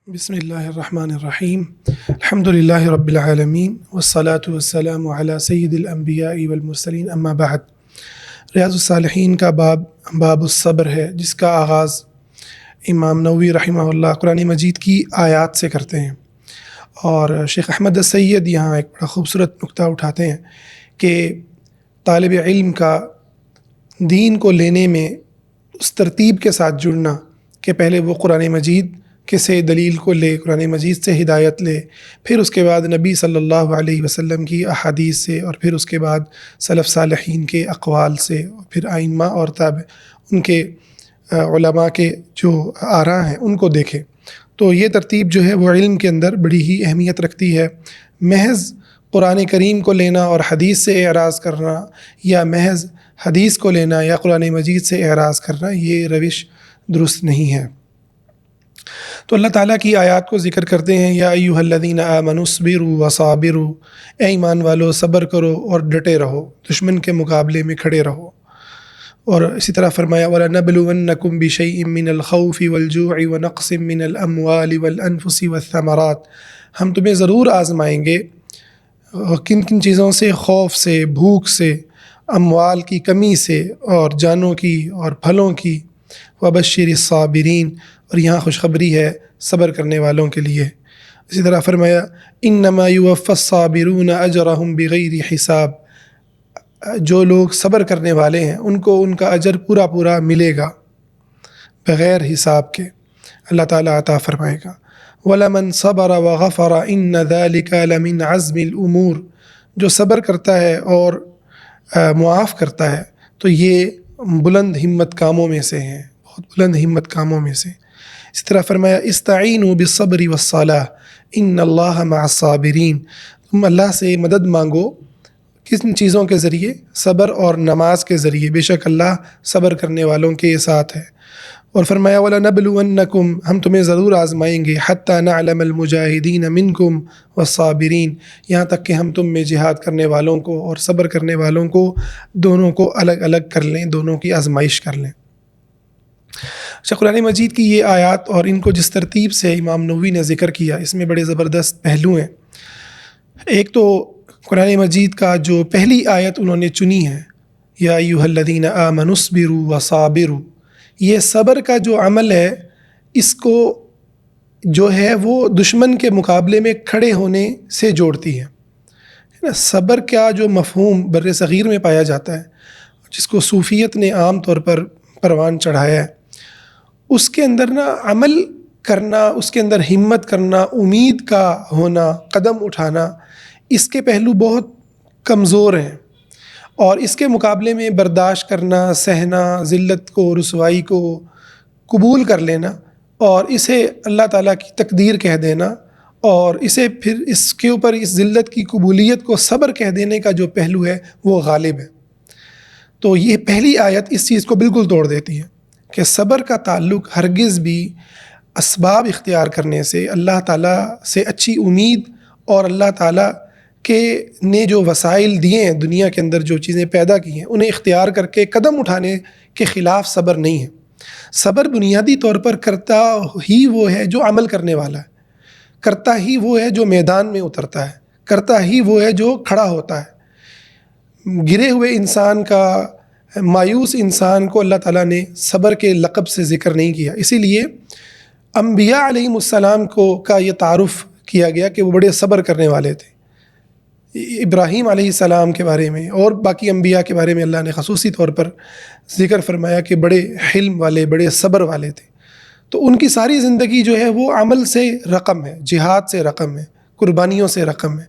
بسم اللہ الرحمن الرحیم الحمد للہ رب العالمین والصلاة والسلام علی سید الانبیاء والمرسلین اما بعد۔ ریاض الصالحین کا باب الصبر ہے، جس کا آغاز امام نووی رحمہ اللہ قرآن مجید کی آیات سے کرتے ہیں، اور شیخ احمد السید یہاں ایک بڑا خوبصورت نقطہ اٹھاتے ہیں کہ طالب علم کا دین کو لینے میں اس ترتیب کے ساتھ جڑنا کہ پہلے وہ قرآن مجید کے سے دلیل کو لے، قرآن مجید سے ہدایت لے، پھر اس کے بعد نبی صلی اللہ علیہ وسلم کی احادیث سے، اور پھر اس کے بعد سلف صالحین کے اقوال سے، اور پھر ائمہ اور ان کے علماء کے جو آراء ہیں ان کو دیکھے۔ تو یہ ترتیب جو ہے وہ علم کے اندر بڑی ہی اہمیت رکھتی ہے۔ محض قرآن کریم کو لینا اور حدیث سے اعراض کرنا، یا محض حدیث کو لینا یا قرآن مجید سے اعراض کرنا، یہ روش درست نہیں ہے۔ تو اللہ تعالیٰ کی آیات کو ذکر کرتے ہیں، یا ایھا الذین آمنوا اصبروا وصابروا، اے ایمان والو صبر کرو اور ڈٹے رہو، دشمن کے مقابلے میں کھڑے رہو۔ اور اسی طرح فرمایا وَلَنَبْلُوَنَّكُمْ بِشَيْءٍ مِّنَ الْخَوْفِ وَالْجُوعِ وَنَقْصٍ مِّنَ الْأَمْوَالِ وَالْأَنفُسِ وَالثَّمَرَاتِ، ہم تمہیں ضرور آزمائیں گے کن کن چیزوں سے؟ خوف سے، بھوک سے، اموال کی کمی سے، اور جانوں کی اور پھلوں کی۔ وَبَشِّرِ الصَّابِرِينَ، اور یہاں خوشخبری ہے صبر کرنے والوں کے لیے۔ اسی طرح فرمایا انما یوفی الصابرون اجرہم بغیر حساب، جو لوگ صبر کرنے والے ہیں ان کو ان کا اجر پورا پورا ملے گا بغیر حساب کے، اللہ تعالیٰ عطا فرمائے گا۔ وَلَمَنْ صَبَرَ وَغَفَرَ إِنَّ ذَلِكَ لَمِنْ عَزْمِ الْأُمُورِ، جو صبر کرتا ہے اور معاف کرتا ہے تو یہ بلند ہمت کاموں میں سے ہیں، بہت بلند ہمت کاموں میں سے۔ اسی طرح فرمایا استعینوا بالصبر والصلاۃ ان اللہ مع الصابرین، تم اللہ سے مدد مانگو کن چیزوں کے ذریعے؟ صبر اور نماز کے ذریعے، بے شک اللہ صبر کرنے والوں کے ساتھ ہے۔ اور فرمایا وَلَنَبْلُوَنَّكُمْ، ہم تمہیں ضرور آزمائیں گے، حَتَّى نَعْلَمَ الْمُجَاہِدِينَ مِنْكُمْ وَالصَّابِرِينَ، یہاں تک کہ ہم تم میں جہاد کرنے والوں کو اور صبر کرنے والوں کو دونوں کو الگ الگ کر لیں، دونوں کی آزمائش کر لیں۔ اچھا، قرآن مجید کی یہ آیات اور ان کو جس ترتیب سے امام نووی نے ذکر کیا، اس میں بڑے زبردست پہلو ہیں۔ ایک تو قرآن مجید کا جو پہلی آیت انہوں نے چنی ہے، یا ایھا الذین آمنوا اصبروا وصابروا، یہ صبر کا جو عمل ہے اس کو جو ہے وہ دشمن کے مقابلے میں کھڑے ہونے سے جوڑتی ہے۔ صبر کا جو مفہوم بر صغیر میں پایا جاتا ہے، جس کو صوفیت نے عام طور پر پروان چڑھایا ہے، اس کے اندر عمل کرنا، اس کے اندر ہمت کرنا، امید کا ہونا، قدم اٹھانا، اس کے پہلو بہت کمزور ہیں، اور اس کے مقابلے میں برداشت کرنا، سہنا، ذلت کو، رسوائی کو قبول کر لینا، اور اسے اللہ تعالیٰ کی تقدیر کہہ دینا، اور اسے پھر اس کے اوپر اس ذلت کی قبولیت کو صبر کہہ دینے کا جو پہلو ہے وہ غالب ہے۔ تو یہ پہلی آیت اس چیز کو بالکل توڑ دیتی ہے کہ صبر کا تعلق ہرگز بھی اسباب اختیار کرنے سے، اللہ تعالیٰ سے اچھی امید اور اللہ تعالیٰ کے نے جو وسائل دیے ہیں دنیا کے اندر، جو چیزیں پیدا کی ہیں، انہیں اختیار کر کے قدم اٹھانے کے خلاف صبر نہیں ہے۔ صبر بنیادی طور پر کرتا ہی وہ ہے جو عمل کرنے والا ہے، کرتا ہی وہ ہے جو میدان میں اترتا ہے، کرتا ہی وہ ہے جو کھڑا ہوتا ہے۔ گرے ہوئے انسان کا، مایوس انسان کو اللہ تعالیٰ نے صبر کے لقب سے ذکر نہیں کیا۔ اسی لیے انبیاء علیہ السلام کا یہ تعارف کیا گیا کہ وہ بڑے صبر کرنے والے تھے۔ ابراہیم علیہ السلام کے بارے میں اور باقی انبیاء کے بارے میں اللہ نے خصوصی طور پر ذکر فرمایا کہ بڑے حلم والے، بڑے صبر والے تھے۔ تو ان کی ساری زندگی جو ہے وہ عمل سے رقم ہے، جہاد سے رقم ہے، قربانیوں سے رقم ہے،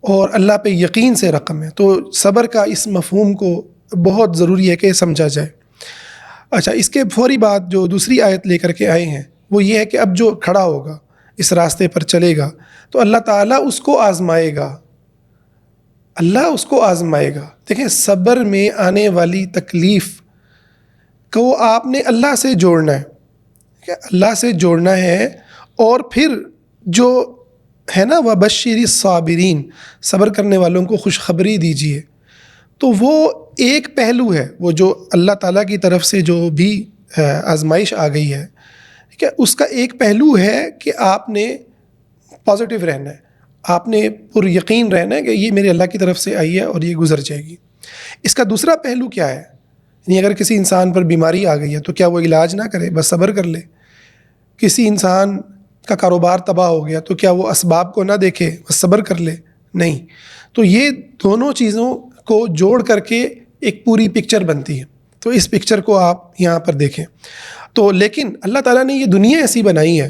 اور اللہ پہ یقین سے رقم ہے۔ تو صبر کا اس مفہوم کو بہت ضروری ہے کہ سمجھا جائے۔ اچھا، اس کے فوری بعد جو دوسری آیت لے کر کے آئے ہیں وہ یہ ہے کہ اب جو کھڑا ہوگا، اس راستے پر چلے گا، تو اللہ تعالیٰ اس کو آزمائے گا، اللہ اس کو آزمائے گا۔ دیکھیں، صبر میں آنے والی تکلیف کو آپ نے اللہ سے جوڑنا ہے، کہ اللہ سے جوڑنا ہے، اور پھر جو ہے نا وَبَشِّرِ الصَّابِرِينَ، صبر کرنے والوں کو خوشخبری دیجیے، تو وہ ایک پہلو ہے، وہ جو اللہ تعالیٰ کی طرف سے جو بھی آزمائش آ گئی ہے ٹھیک ہے. اس کا ایک پہلو ہے کہ آپ نے پازیٹیو رہنا ہے, آپ نے پر یقین رہنا ہے کہ یہ میرے اللہ کی طرف سے آئی ہے اور یہ گزر جائے گی. اس کا دوسرا پہلو کیا ہے؟ یعنی اگر کسی انسان پر بیماری آ گئی ہے تو کیا وہ علاج نہ کرے, بس صبر کر لے؟ کسی انسان کا کاروبار تباہ ہو گیا تو کیا وہ اسباب کو نہ دیکھے, بس صبر کر لے؟ نہیں. تو یہ دونوں چیزوں کو جوڑ کر کے ایک پوری پکچر بنتی ہے. تو اس پکچر کو آپ یہاں پر دیکھیں. تو لیکن اللہ تعالیٰ نے یہ دنیا ایسی بنائی ہے,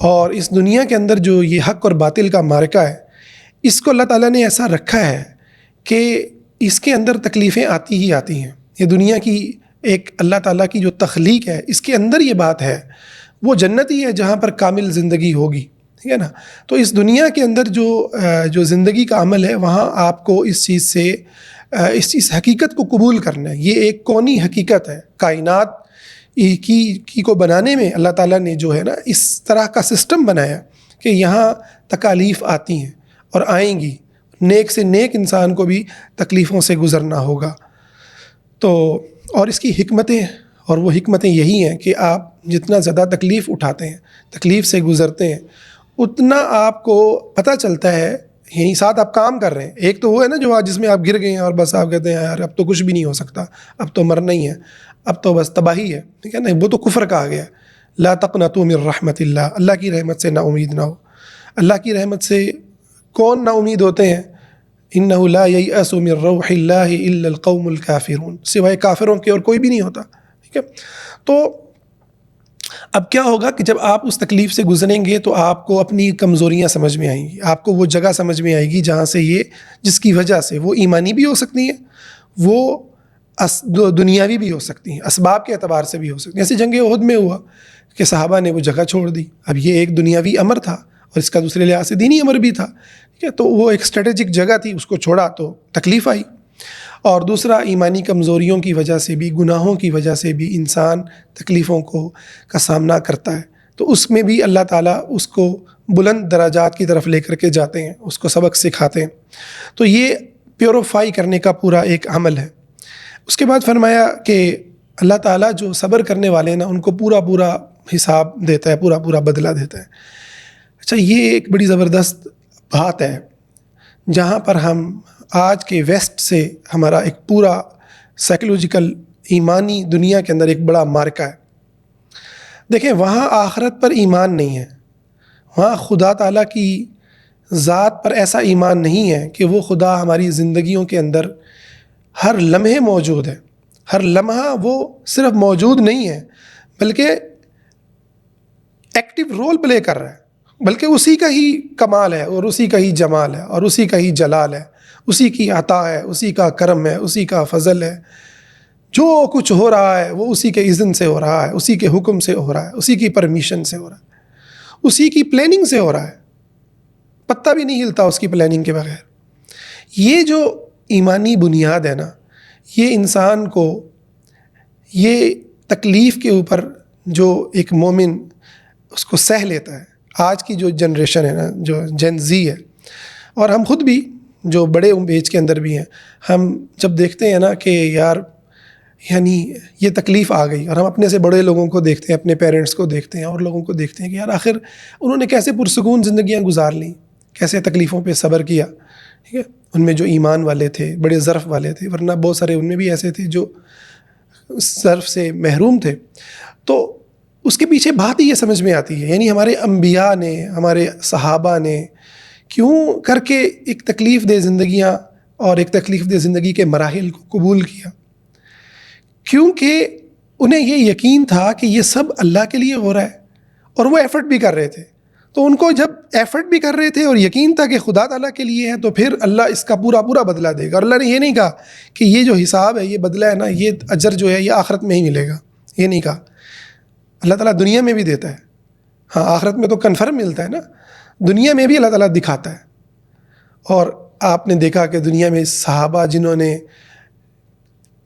اور اس دنیا کے اندر جو یہ حق اور باطل کا معرکہ ہے, اس کو اللہ تعالیٰ نے ایسا رکھا ہے کہ اس کے اندر تکلیفیں آتی ہی آتی ہیں. یہ دنیا کی ایک اللہ تعالیٰ کی جو تخلیق ہے, اس کے اندر یہ بات ہے. وہ جنت ہی ہے جہاں پر کامل زندگی ہوگی, ٹھیک ہے نا. تو اس دنیا کے اندر جو زندگی کا عمل ہے, وہاں آپ کو اس چیز حقیقت کو قبول کرنا ہے. یہ ایک کونی حقیقت ہے. کائنات کی کو بنانے میں اللہ تعالیٰ نے جو ہے نا اس طرح کا سسٹم بنایا کہ یہاں تکالیف آتی ہیں اور آئیں گی. نیک سے نیک انسان کو بھی تکلیفوں سے گزرنا ہوگا. تو اور اس کی حکمتیں, اور وہ حکمتیں یہی ہیں کہ آپ جتنا زیادہ تکلیف اٹھاتے ہیں, تکلیف سے گزرتے ہیں, اتنا آپ کو پتہ چلتا ہے. یہیں ساتھ آپ کام کر رہے ہیں. ایک تو وہ ہے نا جو جس میں آپ گر گئے ہیں اور بس آپ کہتے ہیں یار اب تو کچھ بھی نہیں ہو سکتا, اب تو مرنا ہی ہے, اب تو بس تباہی ہے, ٹھیک ہے نا. وہ تو کفر کہا گیا. لا تقنطوا من رحمت اللہ, اللہ کی رحمت سے نا امید نہ ہو. اللہ کی رحمت سے کون نا امید ہوتے ہیں؟ انہ لا ییأس من روح اللہ الا القوم الکافرون, سوائے کافروں کے اور کوئی بھی نہیں ہوتا. ٹھیک ہے. تو اب کیا ہوگا کہ جب آپ اس تکلیف سے گزریں گے تو آپ کو اپنی کمزوریاں سمجھ میں آئیں گی, آپ کو وہ جگہ سمجھ میں آئے گی جہاں سے جس کی وجہ سے وہ ایمانی بھی ہو سکتی ہیں, وہ دنیاوی بھی ہو سکتی ہیں, اسباب کے اعتبار سے بھی ہو سکتی ہیں. جیسے جنگ احد میں ہوا کہ صحابہ نے وہ جگہ چھوڑ دی. اب یہ ایک دنیاوی امر تھا اور اس کا دوسرے لحاظ سے دینی امر بھی تھا, ٹھیک ہے. تو وہ ایک اسٹریٹجک جگہ تھی, اس کو چھوڑا تو تکلیف آئی. اور دوسرا ایمانی کمزوریوں کی وجہ سے بھی, گناہوں کی وجہ سے بھی انسان تکلیفوں کا سامنا کرتا ہے. تو اس میں بھی اللہ تعالیٰ اس کو بلند درجات کی طرف لے کر کے جاتے ہیں, اس کو سبق سکھاتے ہیں. تو یہ پیوریفائی کرنے کا پورا ایک عمل ہے. اس کے بعد فرمایا کہ اللہ تعالیٰ جو صبر کرنے والے ہیں نا, ان کو پورا حساب دیتا ہے, پورا بدلہ دیتا ہے. اچھا, یہ ایک بڑی زبردست بات ہے جہاں پر ہم آج کے ویسٹ سے ہمارا ایک پورا سائیکولوجیکل ایمانی دنیا کے اندر ایک بڑا مارکہ ہے. دیکھیں, وہاں آخرت پر ایمان نہیں ہے, وہاں خدا تعالیٰ کی ذات پر ایسا ایمان نہیں ہے کہ وہ خدا ہماری زندگیوں کے اندر ہر لمحے موجود ہے. ہر لمحہ وہ صرف موجود نہیں ہے بلکہ ایکٹیو رول پلے کر رہا ہے, بلکہ اسی کا ہی کمال ہے اور اسی کا ہی جمال ہے اور اسی کا ہی جلال ہے, اسی کی عطا ہے, اسی کا کرم ہے, اسی کا فضل ہے. جو کچھ ہو رہا ہے وہ اسی کے اذن سے ہو رہا ہے, اسی کے حکم سے ہو رہا ہے, اسی کی پرمیشن سے ہو رہا ہے, اسی کی پلاننگ سے ہو رہا ہے. پتہ بھی نہیں ہلتا اس کی پلاننگ کے بغیر. یہ جو ایمانی بنیاد ہے نا, یہ انسان کو یہ تکلیف کے اوپر جو ایک مومن اس کو سہ لیتا ہے. آج کی جو جنریشن ہے نا, جو جین زی ہے, اور ہم خود بھی جو بڑے ایج کے اندر بھی ہیں, ہم جب دیکھتے ہیں نا کہ یار یعنی یہ تکلیف آ گئی, اور ہم اپنے سے بڑے لوگوں کو دیکھتے ہیں, اپنے پیرنٹس کو دیکھتے ہیں اور لوگوں کو دیکھتے ہیں کہ یار آخر انہوں نے کیسے پرسکون زندگیاں گزار لیں, کیسے تکلیفوں پہ صبر کیا. ٹھیک ہے, ان میں جو ایمان والے تھے, بڑے ظرف والے تھے, ورنہ بہت سارے ان میں بھی ایسے تھے جو ظرف سے محروم تھے. تو اس کے پیچھے بات ہی یہ سمجھ میں آتی ہے, یعنی ہمارے انبیاء نے, ہمارے صحابہ نے کیوں کر کے ایک تکلیف دہ زندگیاں اور ایک تکلیف دہ زندگی کے مراحل کو قبول کیا. کیونکہ انہیں یہ یقین تھا کہ یہ سب اللہ کے لیے ہو رہا ہے, اور وہ ایفرٹ بھی کر رہے تھے. تو ان کو جب ایفرٹ بھی کر رہے تھے اور یقین تھا کہ خدا تعالیٰ کے لیے ہے, تو پھر اللہ اس کا پورا بدلہ دے گا. اور اللہ نے یہ نہیں کہا کہ یہ جو حساب ہے, یہ بدلہ ہے نا, یہ اجر جو ہے یہ آخرت میں ہی ملے گا. یہ نہیں کہا. اللہ تعالیٰ دنیا میں بھی دیتا ہے, ہاں آخرت میں تو کنفرم ملتا ہے نا, دنیا میں بھی اللہ تعالیٰ دکھاتا ہے. اور آپ نے دیکھا کہ دنیا میں صحابہ جنہوں نے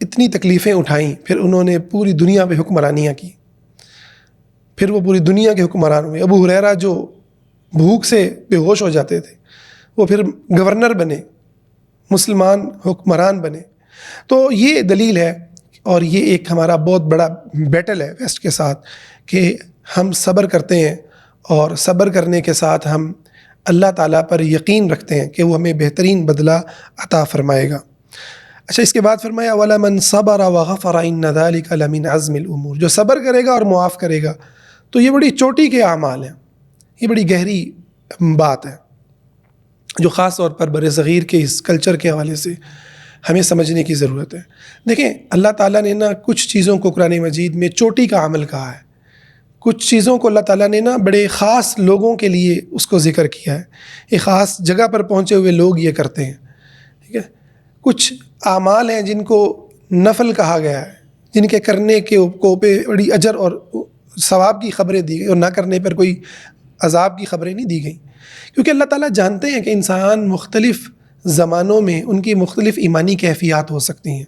اتنی تکلیفیں اٹھائیں, پھر انہوں نے پوری دنیا پہ حکمرانیاں کی, پھر وہ پوری دنیا کے حکمران ہوئے. ابو ہریرہ جو بھوک سے بے ہوش ہو جاتے تھے, وہ پھر گورنر بنے, مسلمان حکمران بنے. تو یہ دلیل ہے, اور یہ ایک ہمارا بہت بڑا بیٹل ہے ویسٹ کے ساتھ کہ ہم صبر کرتے ہیں اور صبر کرنے کے ساتھ ہم اللہ تعالیٰ پر یقین رکھتے ہیں کہ وہ ہمیں بہترین بدلہ عطا فرمائے گا۔ اچھا، اس کے بعد فرمایا وَلَمَنْ صَبَرَ وَغَفَرَ إِنَّ ذَلِكَ لَمِنْ عَزْمِ الْأُمُورِ، جو صبر کرے گا اور معاف کرے گا تو یہ بڑی چوٹی کے اعمال ہیں، یہ بڑی گہری بات ہے جو خاص طور پر بر صغیر کے اس کلچر کے حوالے سے ہمیں سمجھنے کی ضرورت ہے۔ دیکھیں، اللہ تعالیٰ نے کچھ چیزوں کو قرآن مجید میں چوٹی کا عمل کہا ہے، کچھ چیزوں کو اللہ تعالیٰ نے بڑے خاص لوگوں کے لیے اس کو ذکر کیا ہے، ایک خاص جگہ پر پہنچے ہوئے لوگ یہ کرتے ہیں، ٹھیک ہے۔ کچھ اعمال ہیں جن کو نفل کہا گیا ہے، جن کے کرنے کے کو پہ بڑی اجر اور ثواب کی خبریں دی گئی اور نہ کرنے پر کوئی عذاب کی خبریں نہیں دی گئیں، کیونکہ اللہ تعالیٰ جانتے ہیں کہ انسان مختلف زمانوں میں ان کی مختلف ایمانی کیفیات ہو سکتی ہیں،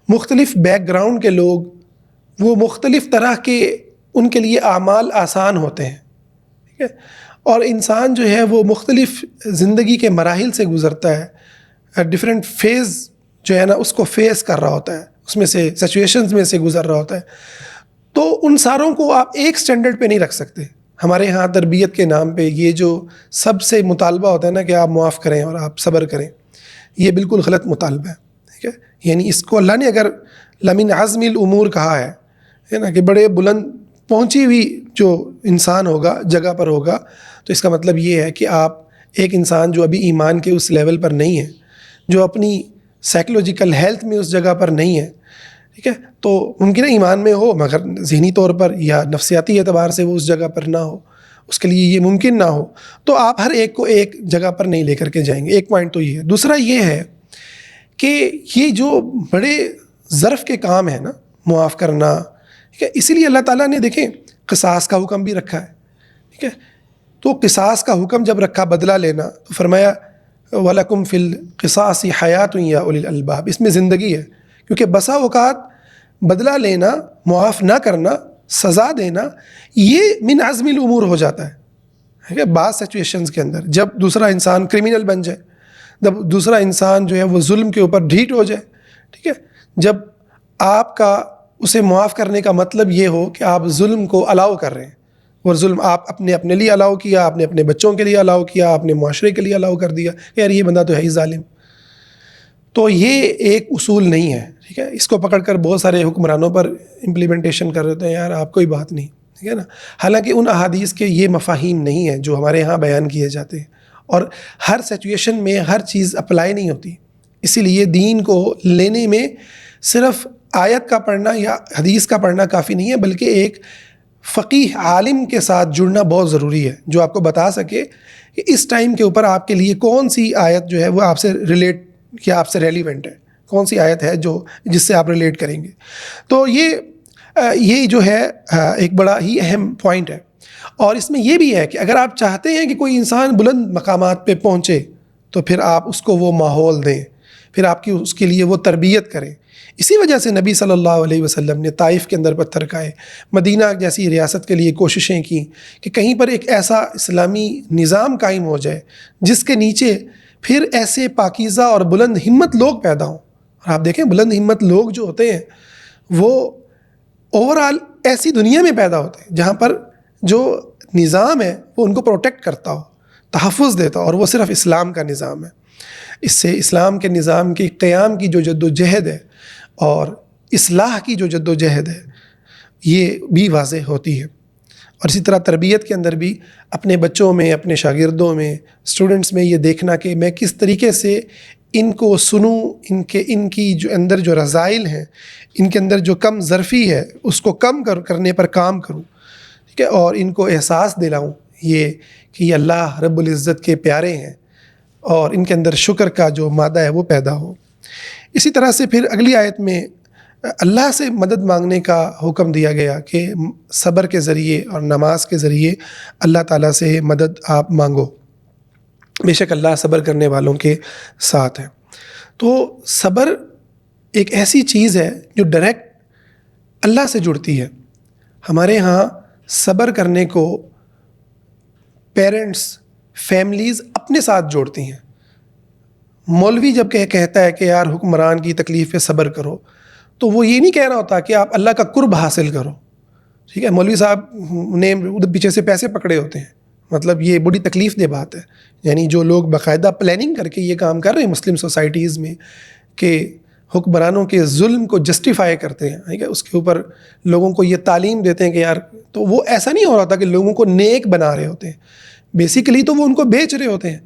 مختلف بیک گراؤنڈ کے لوگ، وہ مختلف طرح کے ان کے لیے اعمال آسان ہوتے ہیں، ٹھیک ہے، اور انسان جو ہے وہ مختلف زندگی کے مراحل سے گزرتا ہے، ڈیفرنٹ فیز جو ہے اس کو فیس کر رہا ہوتا ہے، اس میں سے سچویشنز میں سے گزر رہا ہوتا ہے، تو ان ساروں کو آپ ایک سٹینڈرڈ پہ نہیں رکھ سکتے۔ ہمارے ہاں تربیت کے نام پہ یہ جو سب سے مطالبہ ہوتا ہے کہ آپ معاف کریں اور آپ صبر کریں، یہ بالکل غلط مطالبہ ہے، ٹھیک ہے۔ یعنی اس کو اللہ نے اگر لمن عزم الامور کہا ہے کہ بڑے بلند پہنچی ہوئی جو انسان ہوگا، جگہ پر ہوگا، تو اس کا مطلب یہ ہے کہ آپ ایک انسان جو ابھی ایمان کے اس لیول پر نہیں ہے، جو اپنی سائیکولوجیکل ہیلتھ میں اس جگہ پر نہیں ہے، ٹھیک ہے، تو ممکن ہے ایمان میں ہو مگر ذہنی طور پر یا نفسیاتی اعتبار سے وہ اس جگہ پر نہ ہو، اس کے لیے یہ ممکن نہ ہو، تو آپ ہر ایک کو ایک جگہ پر نہیں لے کر کے جائیں گے۔ ایک پوائنٹ تو یہ ہے۔ دوسرا یہ ہے کہ یہ جو بڑے ظرف کے کام ہیں معاف کرنا، ٹھیک ہے، اسی لیے اللہ تعالیٰ نے دیکھیں قصاص کا حکم بھی رکھا ہے، ٹھیک ہے، تو قصاص کا حکم جب رکھا، بدلہ لینا، تو فرمایا وَلَكُمْ فِي الْقِصَاصِ حَيَاةٌ يَا أُولِي الْأَلْبَابِ، اس میں زندگی ہے، کیونکہ بسا اوقات بدلہ لینا، معاف نہ کرنا، سزا دینا، یہ من عزم الامور ہو جاتا ہے، ٹھیک ہے، بعض سچویشنز کے اندر جب دوسرا انسان کرمینل بن جائے، جب دوسرا انسان جو ہے وہ ظلم کے اوپر ڈھیٹ ہو جائے، ٹھیک ہے، جب آپ کا اسے معاف کرنے کا مطلب یہ ہو کہ آپ ظلم کو الاؤ کر رہے ہیں، اور ظلم آپ اپنے لیے الاؤ کیا، آپ نے اپنے بچوں کے لیے الاؤ کیا، آپ نے معاشرے کے لیے الاؤ کر دیا، یار یہ بندہ تو ہے ہی ظالم، تو یہ ایک اصول نہیں ہے، ٹھیک ہے۔ اس کو پکڑ کر بہت سارے حکمرانوں پر امپلیمنٹیشن کر دیتے ہیں، یار آپ کوئی بات نہیں، ٹھیک ہے نا، حالانکہ ان احادیث کے یہ مفاہیم نہیں ہیں جو ہمارے یہاں بیان کیے جاتے ہیں، اور ہر سچویشن میں ہر چیز اپلائی نہیں ہوتی، اسی لیے دین کو لینے میں صرف آیت کا پڑھنا یا حدیث کا پڑھنا کافی نہیں ہے، بلکہ ایک فقیہ عالم کے ساتھ جڑنا بہت ضروری ہے جو آپ کو بتا سکے کہ اس ٹائم کے اوپر آپ کے لیے کون سی آیت جو ہے وہ آپ سے ریلیٹ یا آپ سے ریلیونٹ ہے، کون سی آیت ہے جس سے آپ ریلیٹ کریں گے۔ تو یہ جو ہے ایک بڑا ہی اہم پوائنٹ ہے، اور اس میں یہ بھی ہے کہ اگر آپ چاہتے ہیں کہ کوئی انسان بلند مقامات پہ پہنچے تو پھر آپ اس کو وہ ماحول دیں، پھر آپ کی اس کے لیے وہ تربیت کریں۔ اسی وجہ سے نبی صلی اللہ علیہ وسلم نے طائف کے اندر پتھر کھائے، مدینہ جیسی ریاست کے لیے کوششیں کی کہ کہیں پر ایک ایسا اسلامی نظام قائم ہو جائے جس کے نیچے پھر ایسے پاکیزہ اور بلند ہمت لوگ پیدا ہوں۔ اور آپ دیکھیں بلند ہمت لوگ جو ہوتے ہیں وہ اوورآل ایسی دنیا میں پیدا ہوتے ہیں جہاں پر جو نظام ہے وہ ان کو پروٹیکٹ کرتا ہو، تحفظ دیتا ہو، اور وہ صرف اسلام کا نظام ہے۔ اس سے اسلام کے نظام کی قیام کی جو جد و جہد ہے اور اصلاح کی جو جد و جہد ہے یہ بھی واضح ہوتی ہے۔ اور اسی طرح تربیت کے اندر بھی اپنے بچوں میں، اپنے شاگردوں میں، اسٹوڈنٹس میں یہ دیکھنا کہ میں کس طریقے سے ان کو سنوں، ان کی جو اندر جو رذائل ہیں، ان کے اندر جو کم ظرفی ہے اس کو کم کرنے پر کام کروں، ٹھیک ہے، اور ان کو احساس دلاؤں کہ یہ اللہ رب العزت کے پیارے ہیں، اور ان کے اندر شکر کا جو مادہ ہے وہ پیدا ہو۔ اسی طرح سے پھر اگلی آیت میں اللہ سے مدد مانگنے کا حکم دیا گیا کہ صبر کے ذریعے اور نماز کے ذریعے اللہ تعالیٰ سے مدد آپ مانگو، بے شک اللہ صبر کرنے والوں کے ساتھ ہے۔ تو صبر ایک ایسی چیز ہے جو ڈائریکٹ اللہ سے جڑتی ہے۔ ہمارے ہاں صبر کرنے کو پیرنٹس، فیملیز اپنے ساتھ جوڑتی ہیں۔ مولوی جب کہتا ہے کہ یار حکمران کی تکلیف پہ صبر کرو، تو وہ یہ نہیں کہہ رہا ہوتا کہ آپ اللہ کا قرب حاصل کرو، ٹھیک ہے، مولوی صاحب نے پیچھے سے پیسے پکڑے ہوتے ہیں، مطلب یہ بڑی تکلیف دہ بات ہے. یعنی جو لوگ باقاعدہ پلاننگ کر کے یہ کام کر رہے ہیں مسلم سوسائٹیز میں کہ حکمرانوں کے ظلم کو جسٹیفائی کرتے ہیں، ٹھیک ہے، اس کے اوپر لوگوں کو یہ تعلیم دیتے ہیں کہ یار، تو وہ ایسا نہیں ہو رہا تھا کہ لوگوں کو نیک بنا رہے ہوتے ہیں، بیسیکلی تو وہ ان کو بیچ رہے ہوتے ہیں.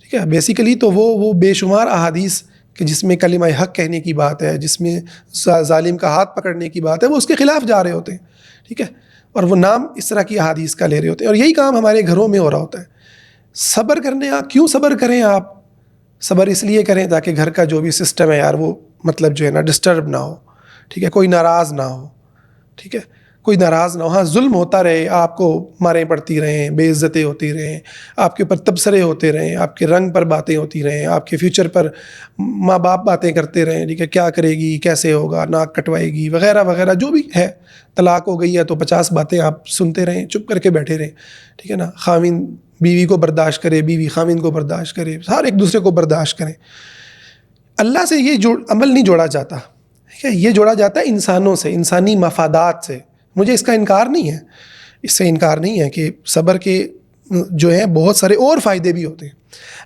ٹھیک ہے، بیسیکلی تو وہ بے شمار احادیث کہ جس میں کلمہ حق کہنے کی بات ہے، جس میں ظالم کا ہاتھ پکڑنے کی بات ہے، وہ اس کے خلاف جا رہے ہوتے ہیں. ٹھیک ہے، اور وہ نام اس طرح کی احادیث کا لے رہے ہوتے ہیں، اور یہی کام ہمارے گھروں میں ہو رہا ہوتا ہے. صبر کرنے آپ کیوں صبر کریں؟ آپ صبر اس لیے کریں تاکہ گھر کا جو بھی سسٹم ہے یار وہ مطلب جو ہے نا ڈسٹرب نہ ہو. ٹھیک ہے، کوئی ناراض نہ ہو. ٹھیک ہے، کوئی ناراض نہ ہو. ہاں، ظلم ہوتا رہے، آپ کو ماریں پڑتی رہیں، بے عزتیں ہوتی رہیں، آپ کے اوپر تبصرے ہوتے رہیں، آپ کے رنگ پر باتیں ہوتی رہیں، آپ کے فیوچر پر ماں باپ باتیں کرتے رہیں. ٹھیک ہے، کیا کرے گی، کیسے ہوگا، ناک کٹوائے گی، وغیرہ وغیرہ جو بھی ہے. طلاق ہو گئی ہے تو 50 باتیں آپ سنتے رہیں، چپ کر کے بیٹھے رہیں. ٹھیک ہے نا، خاوند بیوی کو برداشت کرے، بیوی خاوند کو برداشت کرے، ہر ایک دوسرے کو برداشت کریں. اللہ سے یہ عمل نہیں جوڑا جاتا. ٹھیک ہے، یہ جوڑا جاتا ہے انسانوں سے، انسانی مفادات سے. مجھے اس کا انکار نہیں ہے، اس سے انکار نہیں ہے کہ صبر کے جو ہیں بہت سارے اور فائدے بھی ہوتے ہیں.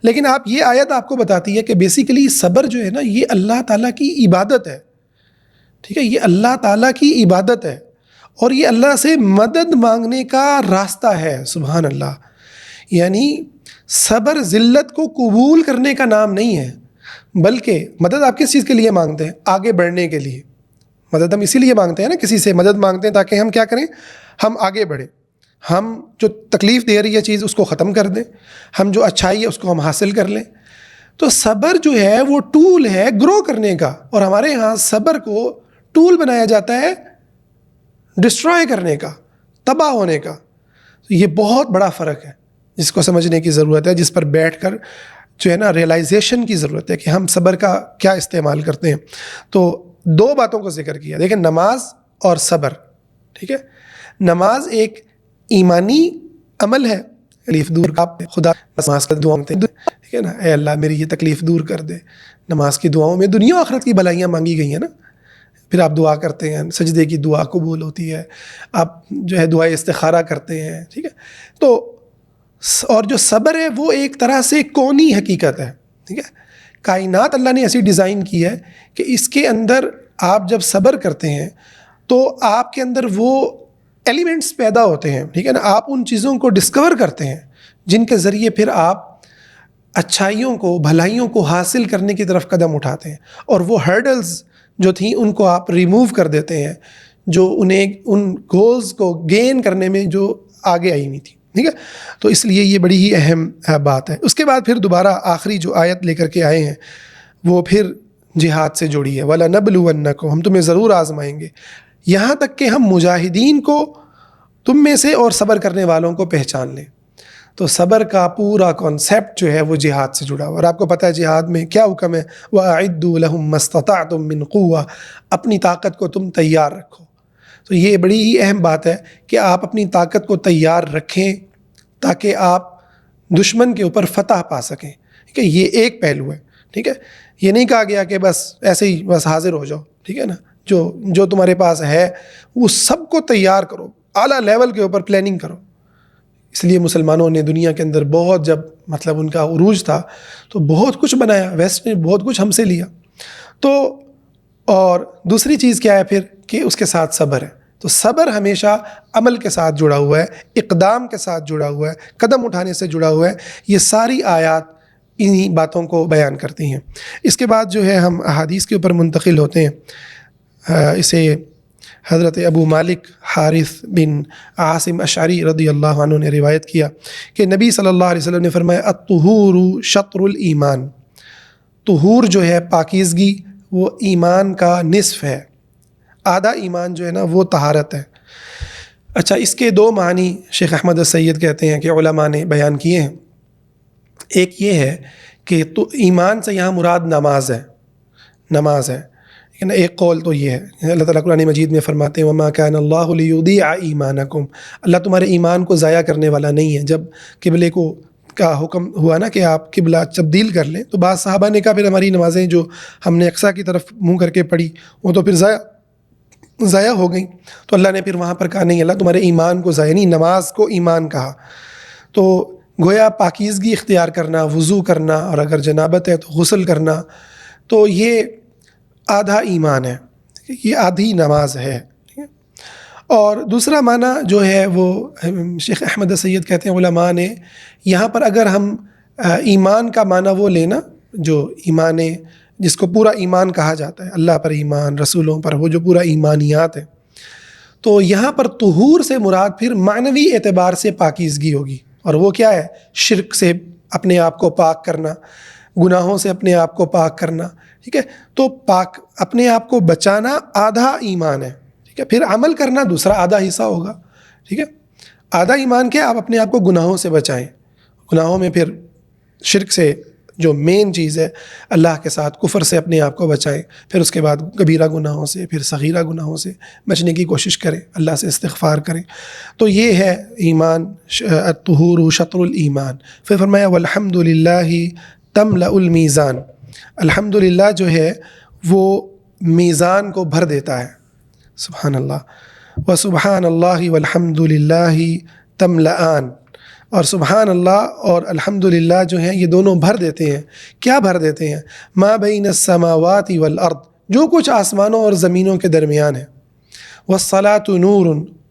لیکن یہ آیت آپ کو بتاتی ہے کہ بیسیکلی صبر جو ہے نا یہ اللہ تعالیٰ کی عبادت ہے. ٹھیک ہے، یہ اللہ تعالیٰ کی عبادت ہے اور یہ اللہ سے مدد مانگنے کا راستہ ہے. سبحان اللہ. یعنی صبر ذلت کو قبول کرنے کا نام نہیں ہے، بلکہ مدد آپ کس چیز کے لیے مانگتے ہیں؟ آگے بڑھنے کے لیے. مدد ہم اسی لیے مانگتے ہیں نا، کسی سے مدد مانگتے ہیں تاکہ ہم کیا کریں؟ ہم آگے بڑھیں، ہم جو تکلیف دے رہی ہے چیز اس کو ختم کر دیں، ہم جو اچھائی ہے اس کو ہم حاصل کر لیں. تو صبر جو ہے وہ ٹول ہے گرو کرنے کا، اور ہمارے ہاں صبر کو ٹول بنایا جاتا ہے ڈسٹرائے کرنے کا، تباہ ہونے کا. یہ بہت بڑا فرق ہے جس کو سمجھنے کی ضرورت ہے، جس پر بیٹھ کر جو ہے نا ریئلائزیشن کی ضرورت ہے کہ ہم صبر کا کیا استعمال کرتے ہیں. تو 2 باتوں کو ذکر کیا، دیکھیں، نماز اور صبر. ٹھیک ہے، نماز ایک ایمانی عمل ہے. تکلیف دور کا خدا نماز کا دعا مانگتے ہیں، ٹھیک ہے نا، اے اللہ میری یہ تکلیف دور کر دے. نماز کی دعاؤں میں دنیا و آخرت کی بھلائیاں مانگی گئی ہیں نا. پھر آپ دعا کرتے ہیں، سجدے کی دعا قبول ہوتی ہے، آپ جو ہے دعائے استخارہ کرتے ہیں. ٹھیک ہے، تو اور جو صبر ہے وہ ایک طرح سے کونی حقیقت ہے. ٹھیک ہے، کائنات اللہ نے ایسی ڈیزائن کی ہے کہ اس کے اندر آپ جب صبر کرتے ہیں تو آپ کے اندر وہ ایلیمنٹس پیدا ہوتے ہیں. ٹھیک ہے نا، آپ ان چیزوں کو ڈسکور کرتے ہیں جن کے ذریعے پھر آپ اچھائیوں کو، بھلائیوں کو حاصل کرنے کی طرف قدم اٹھاتے ہیں، اور وہ ہرڈلز جو تھیں ان کو آپ ریموو کر دیتے ہیں، جو انہیں ان گولز کو گین کرنے میں جو آگے آئی نہیں تھی. ٹھیک ہے، تو اس لیے یہ بڑی ہی اہم بات ہے. اس کے بعد پھر دوبارہ آخری جو آیت لے کر کے آئے ہیں وہ پھر جہاد سے جوڑی ہے. وَلَنَبْلُوَنَّكُمْ، ہم تمہیں ضرور آزمائیں گے، یہاں تک کہ ہم مجاہدین کو تم میں سے اور صبر کرنے والوں کو پہچان لیں. تو صبر کا پورا کانسیپٹ جو ہے وہ جہاد سے جڑا ہوا. اور آپ کو پتہ ہے جہاد میں کیا حکم ہے؟ وَأَعِدُّوا لَهُم مَّا اسْتَطَعْتُم مِّن قُوَّةٍ، اپنی طاقت کو تم تیار رکھو. تو یہ بڑی ہی اہم بات ہے کہ آپ اپنی طاقت کو تیار رکھیں تاکہ آپ دشمن کے اوپر فتح پا سکیں. ٹھیک ہے، یہ ایک پہلو ہے. ٹھیک ہے، یہ نہیں کہا گیا کہ بس ایسے ہی بس حاضر ہو جاؤ. ٹھیک ہے نا، جو تمہارے پاس ہے وہ سب کو تیار کرو، اعلیٰ لیول کے اوپر پلاننگ کرو. اس لیے مسلمانوں نے دنیا کے اندر بہت، جب مطلب ان کا عروج تھا تو بہت کچھ بنایا، ویسٹ نے بہت کچھ ہم سے لیا. تو اور دوسری چیز کیا ہے پھر کہ اس کے ساتھ صبر ہے. تو صبر ہمیشہ عمل کے ساتھ جڑا ہوا ہے، اقدام کے ساتھ جڑا ہوا ہے، قدم اٹھانے سے جڑا ہوا ہے. یہ ساری آیات انہی باتوں کو بیان کرتی ہیں. اس کے بعد جو ہے ہم احادیث کے اوپر منتقل ہوتے ہیں. اسے حضرت ابو مالک حارث بن عاصم اشعری رضی اللہ عنہ نے روایت کیا کہ نبی صلی اللہ علیہ وسلم نے فرمایا الطہور شطر الایمان. طہور جو ہے پاکیزگی، وہ ایمان کا نصف ہے. آدھا ایمان جو ہے نا وہ طہارت ہے. اچھا، اس کے 2 معنی شیخ احمد السید کہتے ہیں کہ علماء نے بیان کیے ہیں. ایک یہ ہے کہ تو ایمان سے یہاں مراد نماز ہے، نماز ہے. ایک قول تو یہ ہے، اللہ تعالیٰ قرآن مجید میں فرماتے ہیں وَمَا كَانَ اللَّهُ لِيُضِيعَ إِيمَانَكُمْ، اللہ تمہارے ایمان کو ضائع کرنے والا نہیں ہے. جب قبلے کو کا حکم ہوا نا کہ آپ قبلہ تبدیل کر لیں تو بعض صحابہ نے کہا پھر ہماری نمازیں جو ہم نے اقصیٰ کی طرف منہ کر کے پڑھی وہ تو پھر ضائع ضائع ہو گئیں تو اللہ نے پھر وہاں پر کہا نہیں، اللہ تمہارے ایمان کو ضائع نہیں، نماز کو ایمان کہا. تو گویا پاکیزگی اختیار کرنا، وضو کرنا، اور اگر جنابت ہے تو غسل کرنا، تو یہ آدھا ایمان ہے، یہ آدھی نماز ہے. اور دوسرا معنی جو ہے وہ شیخ احمد سید کہتے ہیں علماء نے، یہاں پر اگر ہم ایمان کا معنی وہ لینا جو ایمان، جس کو پورا ایمان کہا جاتا ہے، اللہ پر ایمان، رسولوں پر، وہ جو پورا ایمانیات ہے، تو یہاں پر طہور سے مراد پھر معنوی اعتبار سے پاکیزگی ہوگی. اور وہ کیا ہے؟ شرک سے اپنے آپ کو پاک کرنا، گناہوں سے اپنے آپ کو پاک کرنا. ٹھیک ہے، تو پاک اپنے آپ کو بچانا آدھا ایمان ہے. ٹھیک ہے، پھر عمل کرنا دوسرا آدھا حصہ ہوگا. ٹھیک ہے، آدھا ایمان کیا؟ آپ اپنے آپ کو گناہوں سے بچائیں، گناہوں میں پھر شرک سے جو مین چیز ہے اللہ کے ساتھ، کفر سے اپنے آپ کو بچائیں، پھر اس کے بعد کبیرہ گناہوں سے، پھر صغیرہ گناہوں سے بچنے کی کوشش کریں، اللہ سے استغفار کریں. تو یہ ہے ایمان، الطہور شطر الایمان. پھر فرمایا والحمد للہ تملأ المیزان، الحمدللہ جو ہے وہ میزان کو بھر دیتا ہے. سبحان اللہ. وسبحان اللہ والحمد للہ تملأان، اور سبحان اللہ اور الحمدللہ جو ہیں یہ دونوں بھر دیتے ہیں. کیا بھر دیتے ہیں؟ ما بین السماوات والارض، جو کچھ آسمانوں اور زمینوں کے درمیان ہے. والصلاۃ نور،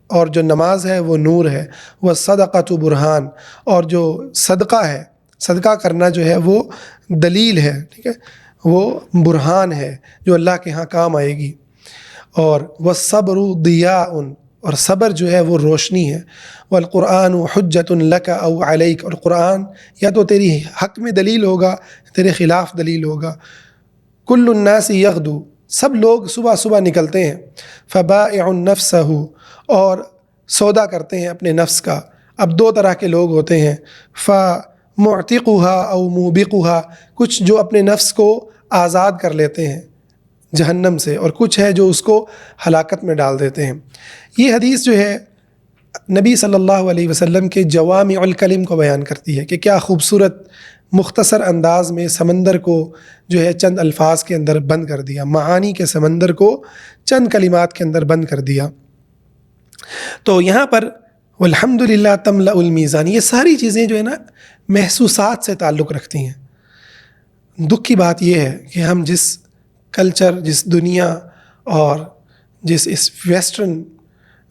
اور جو نماز ہے وہ نور ہے. والصدقۃ برہان، اور جو صدقہ ہے، صدقہ کرنا جو ہے وہ دلیل ہے. ٹھیک ہے، وہ برہان ہے جو اللہ کے ہاں کام آئے گی. اور والصبر ضیاء، اور صبر جو ہے وہ روشنی ہے. والقرآن حجۃ لک او علیک، اور قرآن یا تو تیری حق میں دلیل ہوگا، تیرے خلاف دلیل ہوگا. کل الناس یغدو، سب لوگ صبح صبح نکلتے ہیں. فبائع نفسہ، اور سودا کرتے ہیں اپنے نفس کا. اب دو طرح کے لوگ ہوتے ہیں، فمعتقها او موبقها، کچھ جو اپنے نفس کو آزاد کر لیتے ہیں جہنم سے، اور کچھ ہے جو اس کو ہلاکت میں ڈال دیتے ہیں. یہ حدیث جو ہے نبی صلی اللہ علیہ وسلم کے جوامع الکلم کو بیان کرتی ہے کہ کیا خوبصورت مختصر انداز میں سمندر کو جو ہے چند الفاظ کے اندر بند کر دیا، معانی کے سمندر کو چند کلمات کے اندر بند کر دیا. تو یہاں پر والحمدللہ تملأ المیزان، یہ ساری چیزیں جو ہے نا محسوسات سے تعلق رکھتی ہیں. دکھ کی بات یہ ہے کہ ہم جس کلچر، جس دنیا اور جس اس ویسٹرن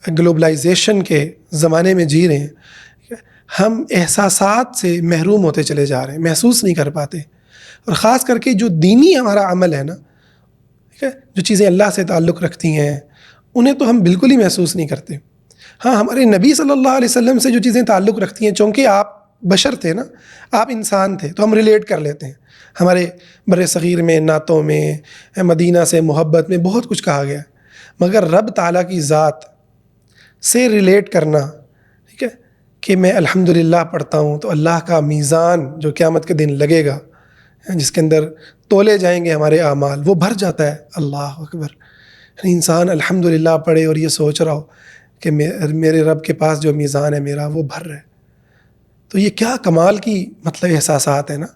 گلوبلائزیشن کے زمانے میں جی رہے ہیں، ہم احساسات سے محروم ہوتے چلے جا رہے ہیں، محسوس نہیں کر پاتے. اور خاص کر کے جو دینی ہمارا عمل ہے نا، ٹھیک ہے، جو چیزیں اللہ سے تعلق رکھتی ہیں انہیں تو ہم بالکل ہی محسوس نہیں کرتے. ہاں، ہمارے نبی صلی اللہ علیہ وسلم سے جو چیزیں تعلق رکھتی ہیں، چونکہ آپ بشر تھے نا، آپ انسان تھے، تو ہم ریلیٹ کر لیتے ہیں. ہمارے بر صغیر میں، نعتوں میں، مدینہ سے محبت میں بہت کچھ کہا گیا، مگر رب تعالیٰ کی ذات سے ریلیٹ کرنا، ٹھیک ہے، کہ میں الحمدللہ پڑھتا ہوں تو اللہ کا میزان جو قیامت کے دن لگے گا، جس کے اندر تولے جائیں گے ہمارے اعمال، وہ بھر جاتا ہے. اللہ اکبر. انسان الحمدللہ پڑھے اور یہ سوچ رہا ہو کہ میرے رب کے پاس جو میزان ہے میرا وہ بھر رہا ہے. تو یہ کیا کمال کی مطلب احساسات ہیں نا،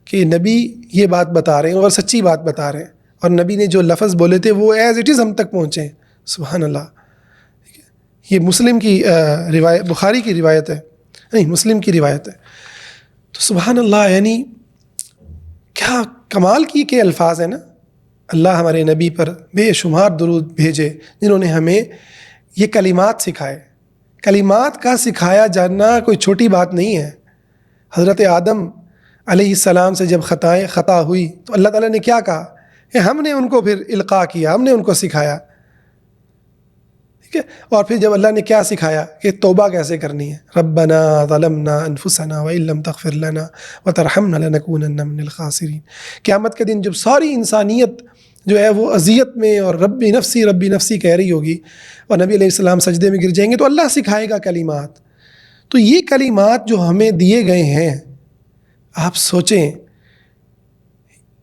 کہ نبی یہ بات بتا رہے ہیں اور سچی بات بتا رہے ہیں، اور نبی نے جو لفظ بولے تھے وہ ایز اٹ از ہم تک پہنچے ہیں. سبحان اللہ. یہ مسلم کی روایت، بخاری کی روایت ہے، نہیں مسلم کی روایت ہے. تو سبحان اللہ، یعنی کیا کمال کی کے الفاظ ہیں نا. اللہ ہمارے نبی پر بے شمار درود بھیجے جنہوں نے ہمیں یہ کلمات سکھائے. کلمات کا سکھایا جانا کوئی چھوٹی بات نہیں ہے. حضرت آدم علیہ السلام سے جب خطا ہوئی تو اللہ تعالیٰ نے کیا کہا کہ ہم نے ان کو پھر القاء کیا، ہم نے ان کو سکھایا. ٹھیک ہے، اور پھر جب اللہ نے کیا سکھایا کہ توبہ کیسے کرنی ہے، ربنا ظلمنا انفسنا وان لم تغفر لنا وترحمنا لنکونن من الخاسرین. قیامت کے دن جب ساری انسانیت جو ہے وہ اذیت میں اور ربی نفسی کہہ رہی ہوگی، اور نبی علیہ السلام سجدے میں گر جائیں گے، تو اللہ سکھائے گا کلمات. تو یہ کلمات جو ہمیں دیے گئے ہیں، آپ سوچیں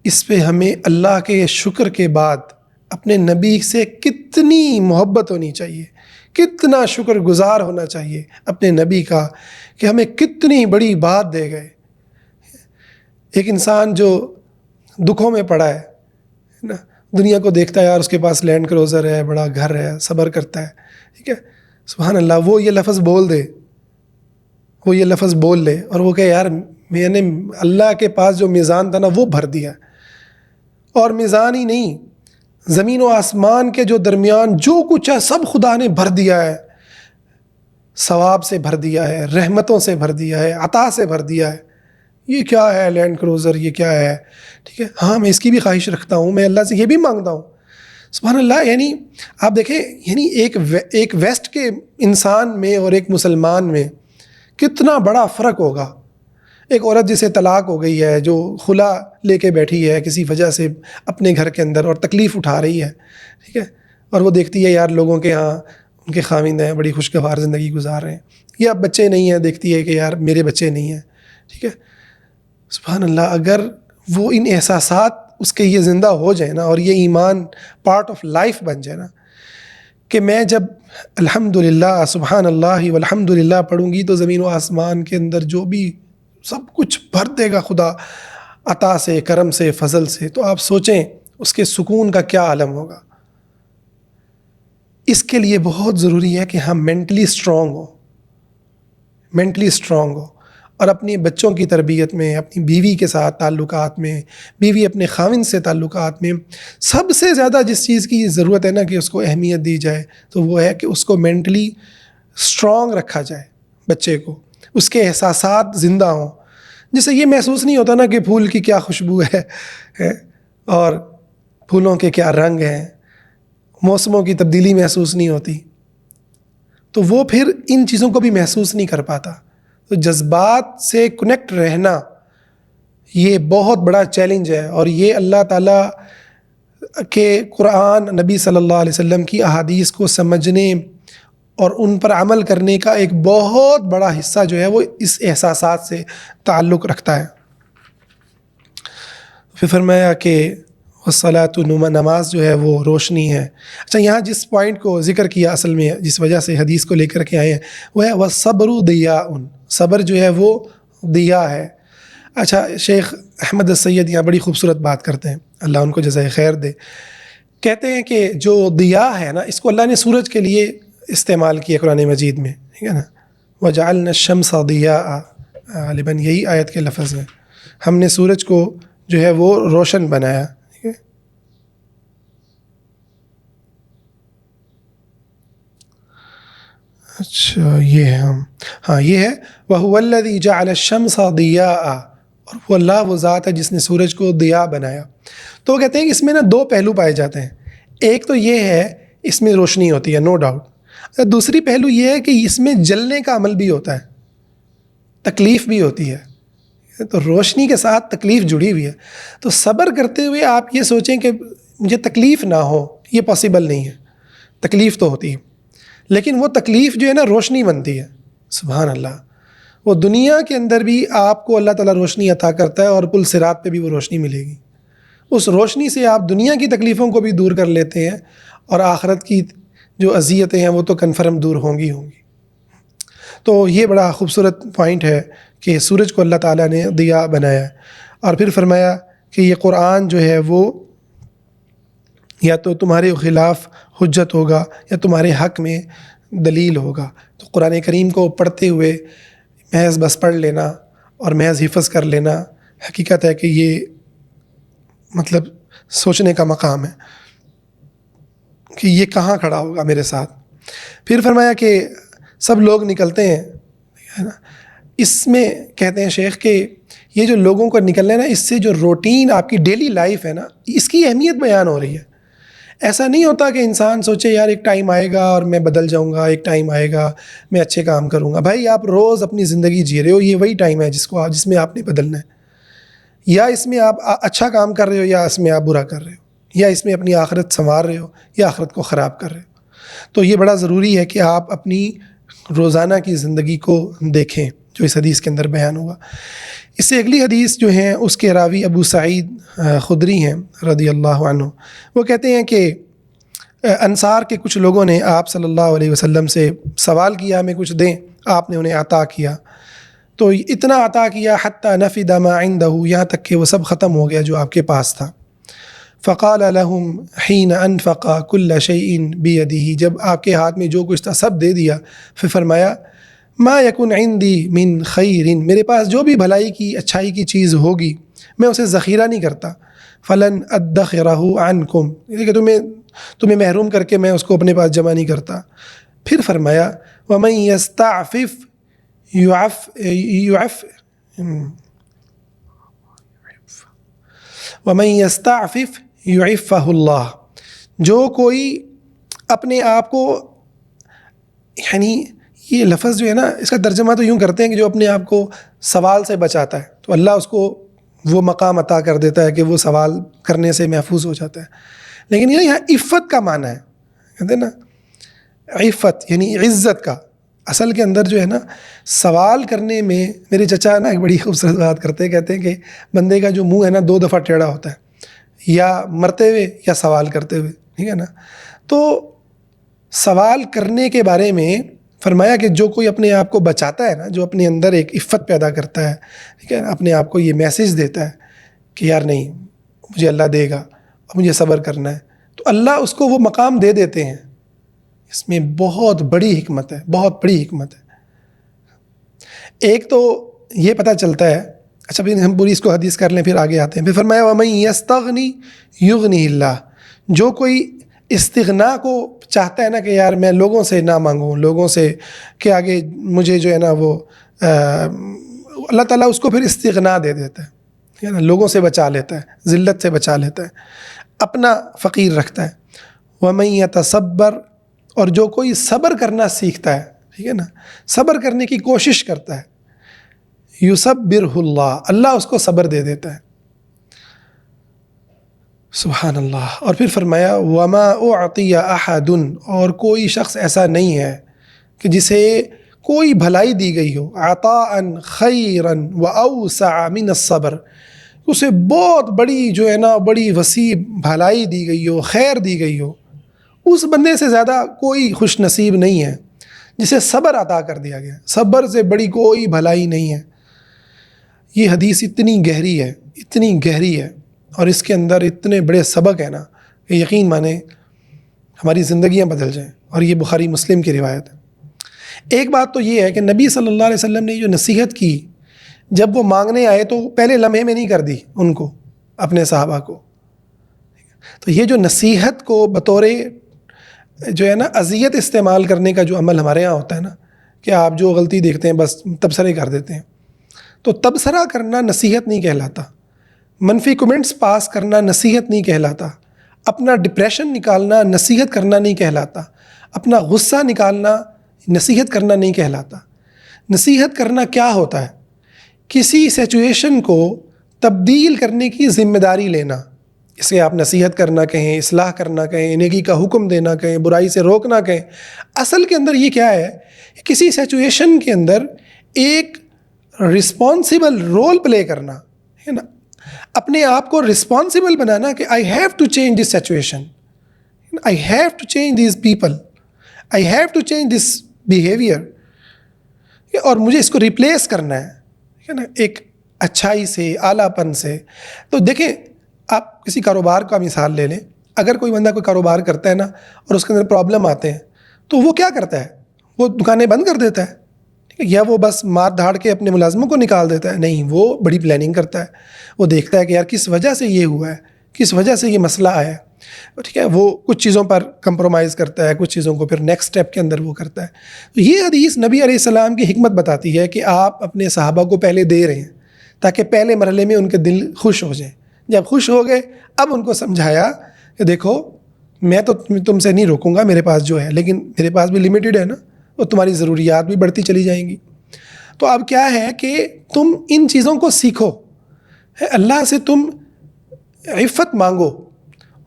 اس پہ ہمیں اللہ کے شکر کے بعد اپنے نبی سے کتنی محبت ہونی چاہیے، کتنا شکر گزار ہونا چاہیے اپنے نبی کا کہ ہمیں کتنی بڑی بات دے گئے. ایک انسان جو دکھوں میں پڑا ہے نا، دنیا کو دیکھتا ہے یار اس کے پاس لینڈ کروزر ہے، بڑا گھر ہے، صبر کرتا ہے، ٹھیک ہے، سبحان اللہ، وہ یہ لفظ بول دے، وہ یہ لفظ بول لے اور وہ کہے یار میں نے اللہ کے پاس جو میزان تھا نا وہ بھر دیا، اور میزان ہی نہیں، زمین و آسمان کے جو درمیان جو کچھ ہے سب خدا نے بھر دیا ہے، ثواب سے بھر دیا ہے، رحمتوں سے بھر دیا ہے، عطا سے بھر دیا ہے. یہ کیا ہے لینڈ کروزر، یہ کیا ہے، ٹھیک ہے، ہاں میں اس کی بھی خواہش رکھتا ہوں، میں اللہ سے یہ بھی مانگتا ہوں. سبحان اللہ. یعنی آپ دیکھیں، یعنی ایک ویسٹ کے انسان میں اور ایک مسلمان میں کتنا بڑا فرق ہوگا. ایک عورت جسے طلاق ہو گئی ہے، جو خلا لے کے بیٹھی ہے کسی وجہ سے اپنے گھر کے اندر اور تکلیف اٹھا رہی ہے، ٹھیک ہے، اور وہ دیکھتی ہے یار لوگوں کے ہاں ان کے خاوند ہیں، بڑی خوشگوار زندگی گزار رہے ہیں، یا بچے نہیں ہیں، دیکھتی ہے کہ یار میرے بچے نہیں ہیں، ٹھیک ہے. سبحان اللہ، اگر وہ ان احساسات اس کے یہ زندہ ہو جائے نا، اور یہ ایمان پارٹ آف لائف بن جائے نا، کہ میں جب الحمدللہ سبحان اللہ والحمدللہ پڑھوں گی تو زمین و آسمان کے اندر جو بھی سب کچھ بھر دے گا خدا عطا سے، کرم سے، فضل سے. تو آپ سوچیں اس کے سکون کا کیا عالم ہوگا. اس کے لیے بہت ضروری ہے کہ ہم مینٹلی اسٹرانگ ہوں اور اپنی بچوں کی تربیت میں، اپنی بیوی کے ساتھ تعلقات میں، بیوی اپنے خاوند سے تعلقات میں، سب سے زیادہ جس چیز کی ضرورت ہے نا کہ اس کو اہمیت دی جائے تو وہ ہے کہ اس کو مینٹلی اسٹرانگ رکھا جائے. بچے کو اس کے احساسات زندہ ہوں، جس سے یہ محسوس نہیں ہوتا نا کہ پھول کی کیا خوشبو ہے اور پھولوں کے کیا رنگ ہیں، موسموں کی تبدیلی محسوس نہیں ہوتی، تو وہ پھر ان چیزوں کو بھی محسوس نہیں کر پاتا. تو جذبات سے کنیکٹ رہنا یہ بہت بڑا چیلنج ہے، اور یہ اللہ تعالیٰ کے قرآن، نبی صلی اللہ علیہ وسلم کی احادیث کو سمجھنے اور ان پر عمل کرنے کا ایک بہت بڑا حصہ جو ہے وہ اس احساسات سے تعلق رکھتا ہے. پھر فرمایا کہ والصلاۃ نماز جو ہے وہ روشنی ہے. اچھا، یہاں جس پوائنٹ کو ذکر کیا اصل میں جس وجہ سے حدیث کو لے کر کے آئے ہیں وہ ہے والصبر ضیاء، صبر جو ہے وہ دیا ہے. اچھا، شیخ احمد السید یہاں بڑی خوبصورت بات کرتے ہیں، اللہ ان کو جزائے خیر دے. کہتے ہیں کہ جو دیا ہے نا، اس کو اللہ نے سورج کے لیے استعمال کیا قرآن مجید میں، ٹھیک ہے نا، وجعلنا الشمس ضیاء، غالباً یہی آیت کے لفظ ہیں، ہم نے سورج کو جو ہے وہ روشن بنایا. ٹھیک ہے، اچھا یہ ہے، ہاں یہ ہے وَهُوَ الَّذِي جَعَلَ الشَّمْسَ ضِيَاءً، اور وہ اللہ وہ ذات ہے جس نے سورج کو ضیاء بنایا. تو وہ کہتے ہیں کہ اس میں نا دو پہلو پائے جاتے ہیں. ایک تو یہ ہے اس میں روشنی ہوتی ہے، نو ڈاؤٹ. دوسری پہلو یہ ہے کہ اس میں جلنے کا عمل بھی ہوتا ہے، تکلیف بھی ہوتی ہے. تو روشنی کے ساتھ تکلیف جڑی ہوئی ہے. تو صبر کرتے ہوئے آپ یہ سوچیں کہ مجھے تکلیف نہ ہو، یہ پاسبل نہیں ہے. تکلیف تو ہوتی ہے، لیکن وہ تکلیف جو ہے نا روشنی بنتی ہے. سبحان اللہ، وہ دنیا کے اندر بھی آپ کو اللہ تعالیٰ روشنی عطا کرتا ہے، اور پل صراط پہ بھی وہ روشنی ملے گی. اس روشنی سے آپ دنیا کی تکلیفوں کو بھی دور کر لیتے ہیں، اور آخرت کی جو اذیتیں ہیں وہ تو کنفرم دور ہوں گی. تو یہ بڑا خوبصورت پوائنٹ ہے کہ سورج کو اللہ تعالیٰ نے ضیاء بنایا. اور پھر فرمایا کہ یہ قرآن جو ہے وہ یا تو تمہارے خلاف حجت ہوگا یا تمہارے حق میں دلیل ہوگا. تو قرآن کریم کو پڑھتے ہوئے محض بس پڑھ لینا اور محض حفظ کر لینا حقیقت ہے کہ یہ مطلب سوچنے کا مقام ہے کہ یہ کہاں کھڑا ہوگا میرے ساتھ. پھر فرمایا کہ سب لوگ نکلتے ہیں، ہے نا. اس میں کہتے ہیں شیخ کہ یہ جو لوگوں کو نکلنا ہے نا، اس سے جو روٹین آپ کی ڈیلی لائف ہے نا، اس کی اہمیت بیان ہو رہی ہے. ایسا نہیں ہوتا کہ انسان سوچے یار ایک ٹائم آئے گا اور میں بدل جاؤں گا، ایک ٹائم آئے گا میں اچھے کام کروں گا. بھائی آپ روز اپنی زندگی جی رہے ہو، یہ وہی ٹائم ہے جس میں آپ نے بدلنا ہے. یا اس میں آپ اچھا کام کر رہے ہو یا اس میں آپ برا کر رہے ہو، یا اس میں اپنی آخرت سنوار رہے ہو یا آخرت کو خراب کر رہے ہو. تو یہ بڑا ضروری ہے کہ آپ اپنی روزانہ کی زندگی کو دیکھیں جو اس حدیث کے اندر بیان ہوا. اس سے اگلی حدیث جو ہیں اس کے راوی ابو سعید خدری ہیں رضی اللہ عنہ. وہ کہتے ہیں کہ انصار کے کچھ لوگوں نے آپ صلی اللہ علیہ وسلم سے سوال کیا ہمیں کچھ دیں، آپ نے انہیں عطا کیا. تو اتنا عطا کیا حتی نفد ما عنده، یہاں تک کہ وہ سب ختم ہو گیا جو آپ کے پاس تھا. فقال لهم حين انفق كل شيء بيده، جب آپ کے ہاتھ میں جو کچھ تھا سب دے دیا، پھر فرمایا ما یکن عندی من خیر، میرے پاس جو بھی بھلائی کی اچھائی کی چیز ہوگی میں اسے ذخیرہ نہیں کرتا، فلن ادخرہ عنکم، کہ تمہیں محروم کر کے میں اس کو اپنے پاس جمع نہیں کرتا۔ پھر فرمایا ومن یستعفف ومن یستعفف یعفہ اللہ، جو کوئی اپنے آپ کو، یعنی یہ لفظ جو ہے نا اس کا ترجمہ تو یوں کرتے ہیں کہ جو اپنے آپ کو سوال سے بچاتا ہے تو اللہ اس کو وہ مقام عطا کر دیتا ہے کہ وہ سوال کرنے سے محفوظ ہو جاتا ہے۔ لیکن یہ یہاں عفت کا معنی ہے، کہتے ہیں نا عفت یعنی عزت کا، اصل کے اندر جو ہے نا سوال کرنے میں، میرے چچا نا ایک بڑی خوبصورت بات کرتے ہیں، کہتے ہیں کہ بندے کا جو منہ ہے نا 2 دفعہ ٹیڑھا ہوتا ہے، یا مرتے ہوئے یا سوال کرتے ہوئے، ٹھیک ہے نا۔ تو سوال کرنے کے بارے میں فرمایا کہ جو کوئی اپنے آپ کو بچاتا ہے نا، جو اپنے اندر ایک عفت پیدا کرتا ہے، ٹھیک ہے، اپنے آپ کو یہ میسج دیتا ہے کہ یار نہیں مجھے اللہ دے گا اور مجھے صبر کرنا ہے، تو اللہ اس کو وہ مقام دے دیتے ہیں۔ اس میں بہت بڑی حکمت ہے، بہت بڑی حکمت ہے۔ ایک تو یہ پتہ چلتا ہے، اچھا پھر ہم پوری اس کو حدیث کر لیں پھر آگے آتے ہیں۔ پھر فرمایا وَمَن یستغنی یغنی اللہ، جو کوئی استغنا کو چاہتا ہے نا کہ یار میں لوگوں سے نہ مانگوں، لوگوں سے کہ آگے مجھے جو ہے نا وہ اللہ تعالیٰ اس کو پھر استغنا دے دیتا ہے، ٹھیک ہے نا، لوگوں سے بچا لیتا ہے، ذلت سے بچا لیتا ہے، اپنا فقیر رکھتا ہے۔ وَمَن یتصبر، اور جو کوئی صبر کرنا سیکھتا ہے، ٹھیک ہے نا، صبر کرنے کی کوشش کرتا ہے، یصبرہ اللہ، اللہ اس کو صبر دے دیتا ہے۔ سبحان اللہ۔ اور پھر فرمایا وما اعطی احد، اور کوئی شخص ایسا نہیں ہے کہ جسے کوئی بھلائی دی گئی ہو، عطاء خیرا واوسع من الصبر، اسے بہت بڑی جو ہے نا بڑی وسیع بھلائی دی گئی ہو، خیر دی گئی ہو، اس بندے سے زیادہ کوئی خوش نصیب نہیں ہے جسے صبر عطا کر دیا گیا۔ صبر سے بڑی کوئی بھلائی نہیں ہے۔ یہ حدیث اتنی گہری ہے، اتنی گہری ہے، اور اس کے اندر اتنے بڑے سبق ہیں نا کہ یقین مانیں ہماری زندگیاں بدل جائیں، اور یہ بخاری مسلم کی روایت ہے۔ ایک بات تو یہ ہے کہ نبی صلی اللہ علیہ وسلم نے جو نصیحت کی، جب وہ مانگنے آئے تو پہلے لمحے میں نہیں کر دی ان کو، اپنے صحابہ کو۔ تو یہ جو نصیحت کو بطور جو ہے نا اذیت استعمال کرنے کا جو عمل ہمارے ہاں ہوتا ہے نا، کہ آپ جو غلطی دیکھتے ہیں بس تبصرے کر دیتے ہیں، تو تبصرہ کرنا نصیحت نہیں کہلاتا، منفی کمنٹس پاس کرنا نصیحت نہیں کہلاتا، اپنا ڈپریشن نکالنا نصیحت کرنا نہیں کہلاتا، اپنا غصہ نکالنا نصیحت کرنا نہیں کہلاتا۔ نصیحت کرنا کیا ہوتا ہے؟ کسی سچویشن کو تبدیل کرنے کی ذمہ داری لینا، اسے آپ نصیحت کرنا کہیں، اصلاح کرنا کہیں، نیکی کا حکم دینا کہیں، برائی سے روکنا کہیں، اصل کے اندر یہ کیا ہے؟ کسی سچویشن کے اندر ایک رسپانسیبل رول پلے کرنا ہے نا، اپنے آپ کو رسپانسیبل بنانا کہ I have to change this situation, I have to change these people, I have to change this behaviour, اور مجھے اس کو ریپلیس کرنا ہے نا ایک اچھائی سے، اعلیٰ پن سے۔ تو دیکھیں آپ کسی کاروبار کا مثال لے لیں، اگر کوئی بندہ کوئی کاروبار کرتا ہے نا اور اس کے اندر پرابلم آتے ہیں تو وہ کیا کرتا ہے؟ وہ دکانیں بند کر دیتا ہے، یا وہ بس مار دھاڑ کے اپنے ملازموں کو نکال دیتا ہے؟ نہیں، وہ بڑی پلاننگ کرتا ہے، وہ دیکھتا ہے کہ یار کس وجہ سے یہ ہوا ہے، کس وجہ سے یہ مسئلہ آیا ہے، ٹھیک ہے، وہ کچھ چیزوں پر کمپرومائز کرتا ہے، کچھ چیزوں کو پھر نیکسٹ سٹیپ کے اندر وہ کرتا ہے۔ تو یہ حدیث نبی علیہ السلام کی حکمت بتاتی ہے کہ آپ اپنے صحابہ کو پہلے دے رہے ہیں تاکہ پہلے مرحلے میں ان کے دل خوش ہو جائیں۔ جب خوش ہو گئے اب ان کو سمجھایا کہ دیکھو میں تو تم سے نہیں روکوں گا، میرے پاس جو ہے، لیکن میرے پاس بھی لمیٹڈ ہے نا، اور تمہاری ضروریات بھی بڑھتی چلی جائیں گی۔ تو اب کیا ہے کہ تم ان چیزوں کو سیکھو، اللہ سے تم عفت مانگو،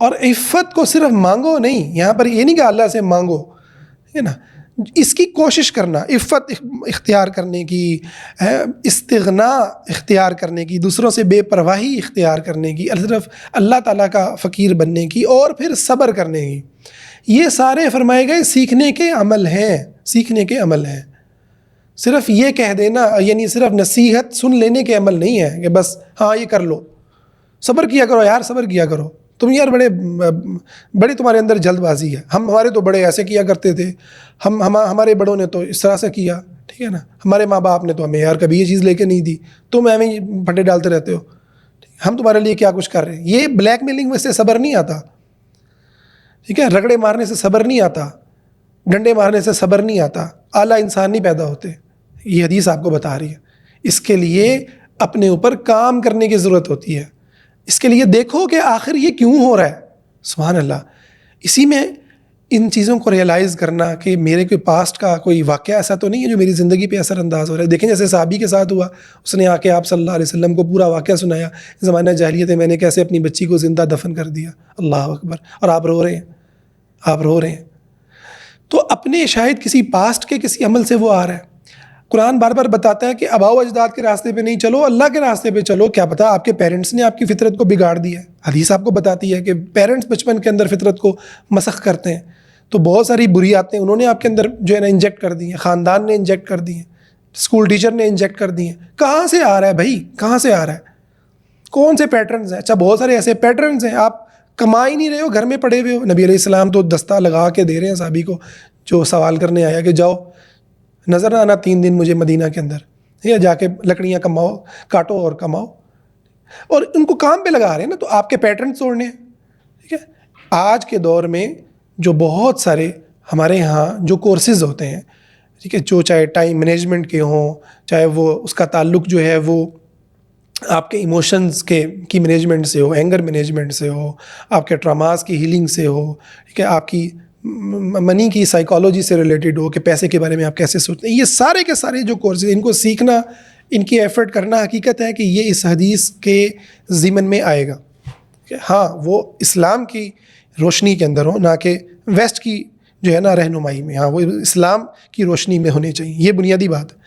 اور عفت کو صرف مانگو نہیں، یہاں پر یہ نہیں کہ اللہ سے مانگو، ہے نا، اس کی کوشش کرنا، عفت اختیار کرنے کی، استغنا اختیار کرنے کی، دوسروں سے بے پرواہی اختیار کرنے کی، صرف اللہ تعالیٰ کا فقیر بننے کی، اور پھر صبر کرنے کی، یہ سارے فرمائے گئے سیکھنے کے عمل ہیں، سیکھنے کے عمل ہیں۔ صرف یہ کہہ دینا یعنی صرف نصیحت سن لینے کے عمل نہیں ہے کہ بس ہاں یہ کر لو، صبر کیا کرو یار، صبر کیا کرو، تم یار بڑے تمہارے اندر جلد بازی ہے، ہمارے تو بڑے ایسے کیا کرتے تھے، ہمارے بڑوں نے تو اس طرح سے کیا، ٹھیک ہے نا، ہمارے ماں باپ نے تو ہمیں یار کبھی یہ چیز لے کے نہیں دی، تم ایویں پھٹے ڈالتے رہتے ہو، ہم تمہارے لیے کیا کچھ کر رہے ہیں۔ یہ بلیک میلنگ میں سے صبر نہیں آتا، ٹھیک ہے، رگڑے مارنے سے صبر نہیں آتا، ڈنڈے مارنے سے صبر نہیں آتا، اعلیٰ انسان نہیں پیدا ہوتے۔ یہ حدیث آپ کو بتا رہی ہے۔ اس کے لیے اپنے اوپر کام کرنے کی ضرورت ہوتی ہے، اس کے لیے دیکھو کہ آخر یہ کیوں ہو رہا ہے۔ سبحان اللہ، اسی میں ان چیزوں کو ریئلائز کرنا کہ میرے کوئی پاسٹ کا کوئی واقعہ ایسا تو نہیں ہے جو میری زندگی پہ اثر انداز ہو رہا ہے۔ دیکھیں جیسے صحابی کے ساتھ ہوا، اس نے آ کے آپ صلی اللہ علیہ وسلم کو پورا واقعہ سنایا، زمانہ جاہلیت میں نے کیسے اپنی بچی کو زندہ دفن کر دیا، اللہ اکبر، اور آپ رو رہے ہیں۔ تو اپنے شاید کسی پاسٹ کے کسی عمل سے وہ آ رہا ہے۔ قرآن بار بار بتاتا ہے کہ آباء و اجداد کے راستے پہ نہیں چلو، اللہ کے راستے پہ چلو۔ کیا پتہ آپ کے پیرنٹس نے آپ کی فطرت کو بگاڑ دیا ہے۔ حدیث آپ کو بتاتی ہے کہ پیرنٹس بچپن کے اندر فطرت کو مسخ کرتے ہیں، تو بہت ساری بری عادتیں انہوں نے آپ کے اندر جو ہے نا انجیکٹ کر دی ہیں، خاندان نے انجیکٹ کر دی ہیں، اسکول ٹیچر نے انجیکٹ کر دی ہیں۔ کہاں سے آ رہا ہے بھائی، کہاں سے آ رہا ہے، کون سے پیٹرنز ہیں؟ اچھا بہت سارے ایسے پیٹرنز ہیں، آپ کما ہی نہیں رہے ہو، گھر میں پڑے ہوئے ہو۔ نبی علیہ السلام تو دستہ لگا کے دے رہے ہیں صحابی کو جو سوال کرنے آیا کہ جاؤ نظر نہ آنا 3 دن مجھے مدینہ کے اندر، یا جا کے لکڑیاں کماؤ، کاٹو اور کماؤ، اور ان کو کام پہ لگا رہے ہیں نا، تو آپ کے پیٹرن توڑنے ہیں، ٹھیک ہے۔ آج کے دور میں جو بہت سارے ہمارے ہاں جو کورسز ہوتے ہیں، ٹھیک ہے، جو چاہے ٹائم مینجمنٹ کے ہوں، چاہے وہ اس کا تعلق جو ہے وہ آپ کے ایموشنز کی مینجمنٹ سے ہو، اینگر مینجمنٹ سے ہو، آپ کے ٹراماز کی ہیلنگ سے ہو، ٹھیک ہے، آپ کی منی کی سائیکالوجی سے ریلیٹڈ ہو کہ پیسے کے بارے میں آپ کیسے سوچتے ہیں، یہ سارے کے سارے جو کورسز ان کو سیکھنا، ان کی ایفرٹ کرنا، حقیقت ہے کہ یہ اس حدیث کے ضمن میں آئے گا کہ ہاں وہ اسلام کی روشنی کے اندر ہو، نہ کہ ویسٹ کی جو ہے نا رہنمائی میں، ہاں وہ اسلام کی روشنی میں ہونے چاہیے، یہ بنیادی بات ہے۔